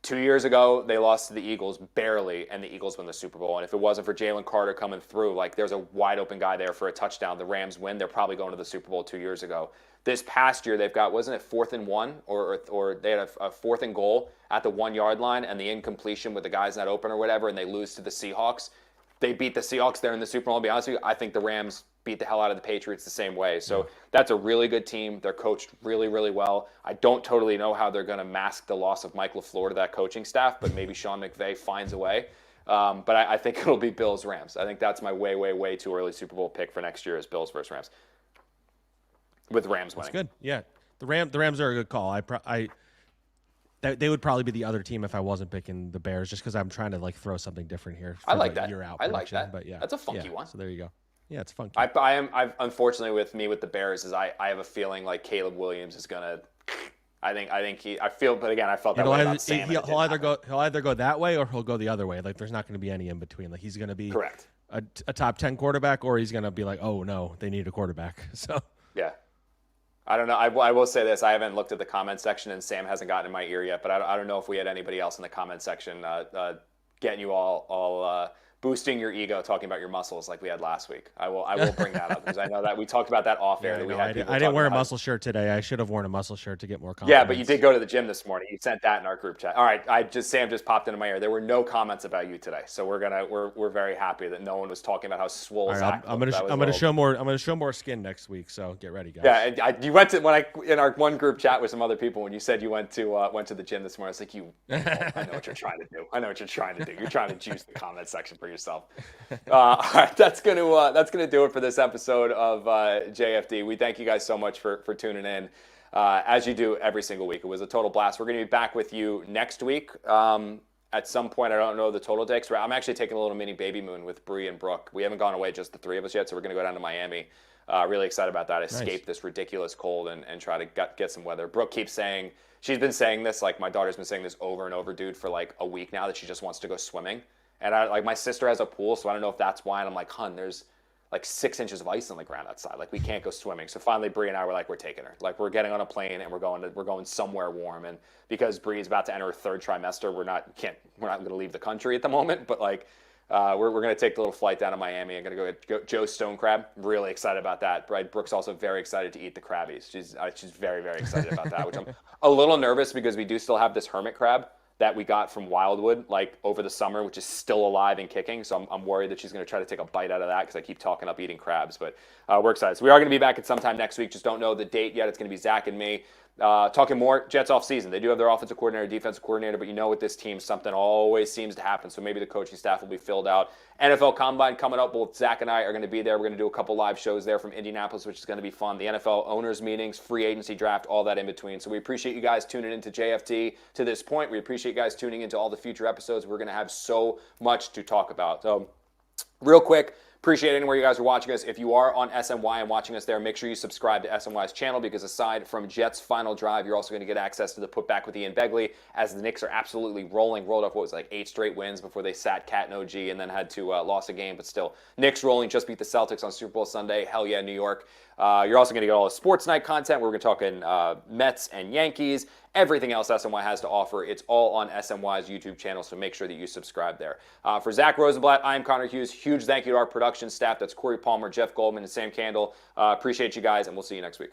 2 years ago, they lost to the Eagles barely, and the Eagles win the Super Bowl. And if it wasn't for Jalen Carter coming through, like there's a wide open guy there for a touchdown. The Rams win. They're probably going to the Super Bowl 2 years ago. This past year, they've got, wasn't it 4th and 1, or they had a 4th and goal at the 1 yard line, and the incompletion with the guys not open or whatever, and they lose to the Seahawks. They beat the Seahawks there in the Super Bowl. I'll be honest with you, I think the Rams beat the hell out of the Patriots the same way. So that's a really good team. They're coached really, really well. I don't totally know how they're going to mask the loss of Mike LaFleur to that coaching staff, but maybe Sean McVay finds a way. But I think it'll be Bills-Rams. I think that's my way, way, way too early Super Bowl pick for next year is Bills versus Rams. With Rams winning. That's good. Yeah. The Rams are a good call. They would probably be the other team if I wasn't picking the Bears, just because I'm trying to like throw something different here. I like that. Year out I like that. But yeah, that's a funky one. So there you go. Yeah, it's funky. I've unfortunately with the Bears is I have a feeling like Caleb Williams is gonna. I feel, but again, I felt that way about Sam. He'll either go that way or he'll go the other way. Like there's not going to be any in between. Like he's going to be correct a top 10 quarterback, or he's going to be like, oh no, they need a quarterback. So yeah. I don't know. I will say this. I haven't looked at the comment section, and Sam hasn't gotten in my ear yet. But I don't know if we had anybody else in the comment section getting you all boosting your ego, talking about your muscles like we had last week. I will bring that up because I know that we talked about that off air. I didn't wear a muscle shirt today. I should have worn a muscle shirt to get more confidence. Yeah, but you did go to the gym this morning. You sent that in our group chat. All right, Sam just popped into my ear. There were no comments about you today, so we're very happy that no one was talking about how swole Zack. I'm gonna show more skin next week. So get ready, guys. Yeah, and you went to in our one group chat with some other people when you said you went to the gym this morning. I was like, I know what you're trying to do. I know what you're trying to do. You're trying to juice the comment section for yourself. All right, that's gonna do it for this episode of JFD. We thank you guys so much for tuning in, as you do every single week. It was a total blast. We're gonna be back with you next week at some point. I don't know the total day. I'm actually taking a little mini baby moon with Bree and Brooke. We haven't gone away, just the three of us yet, so we're gonna go down to Miami. Really excited about that. Escape this ridiculous cold and try to get some weather. Brooke keeps saying, she's been saying this, like my daughter's been saying this over and over, dude, for like a week now, that she just wants to go swimming. And my sister has a pool, so I don't know if that's why. And I'm like, hun, there's like 6 inches of ice on the ground outside. Like we can't go swimming. So finally, Bree and I were like, we're taking her. Like we're getting on a plane and we're going somewhere warm. And because Bree's about to enter her 3rd trimester, we're not going to leave the country at the moment. But like we're going to take the little flight down to Miami. I'm going to go get Joe's stone crab. Really excited about that. Brooke's also very excited to eat the crabbies. She's very, very excited about that, which I'm a little nervous because we do still have this hermit crab that we got from Wildwood like over the summer, which is still alive and kicking. So I'm worried that she's going to try to take a bite out of that because I keep talking up eating crabs. But we're excited. So we are going to be back at sometime next week. Just don't know the date yet. It's going to be Zack and me talking more Jets off season. They do have their offensive coordinator, defensive coordinator, but you know with this team, something always seems to happen. So maybe the coaching staff will be filled out. NFL Combine coming up. Both Zack and I are going to be there. We're going to do a couple live shows there from Indianapolis, which is going to be fun. The NFL owners meetings, free agency draft, all that in between. So we appreciate you guys tuning into JFT to this point. We appreciate you guys tuning into all the future episodes. We're going to have so much to talk about. So real quick, appreciate anywhere you guys are watching us. If you are on SNY and watching us there, make sure you subscribe to SNY's channel because aside from Jets' final drive, you're also going to get access to the Putback with Ian Begley as the Knicks are absolutely rolled off what was like 8 straight wins before they sat Cat and OG and then had to lost a game, but still Knicks rolling, just beat the Celtics on Super Bowl Sunday. Hell yeah, New York. You're also going to get all the sports night content. We're going to talk Mets and Yankees, everything else SNY has to offer. It's all on SNY's YouTube channel, so make sure that you subscribe there. For Zack Rosenblatt, I'm Connor Hughes. Huge thank you to our production staff. That's Corey Palmer, Jeff Goldman, and Sam Candle. Appreciate you guys, and we'll see you next week.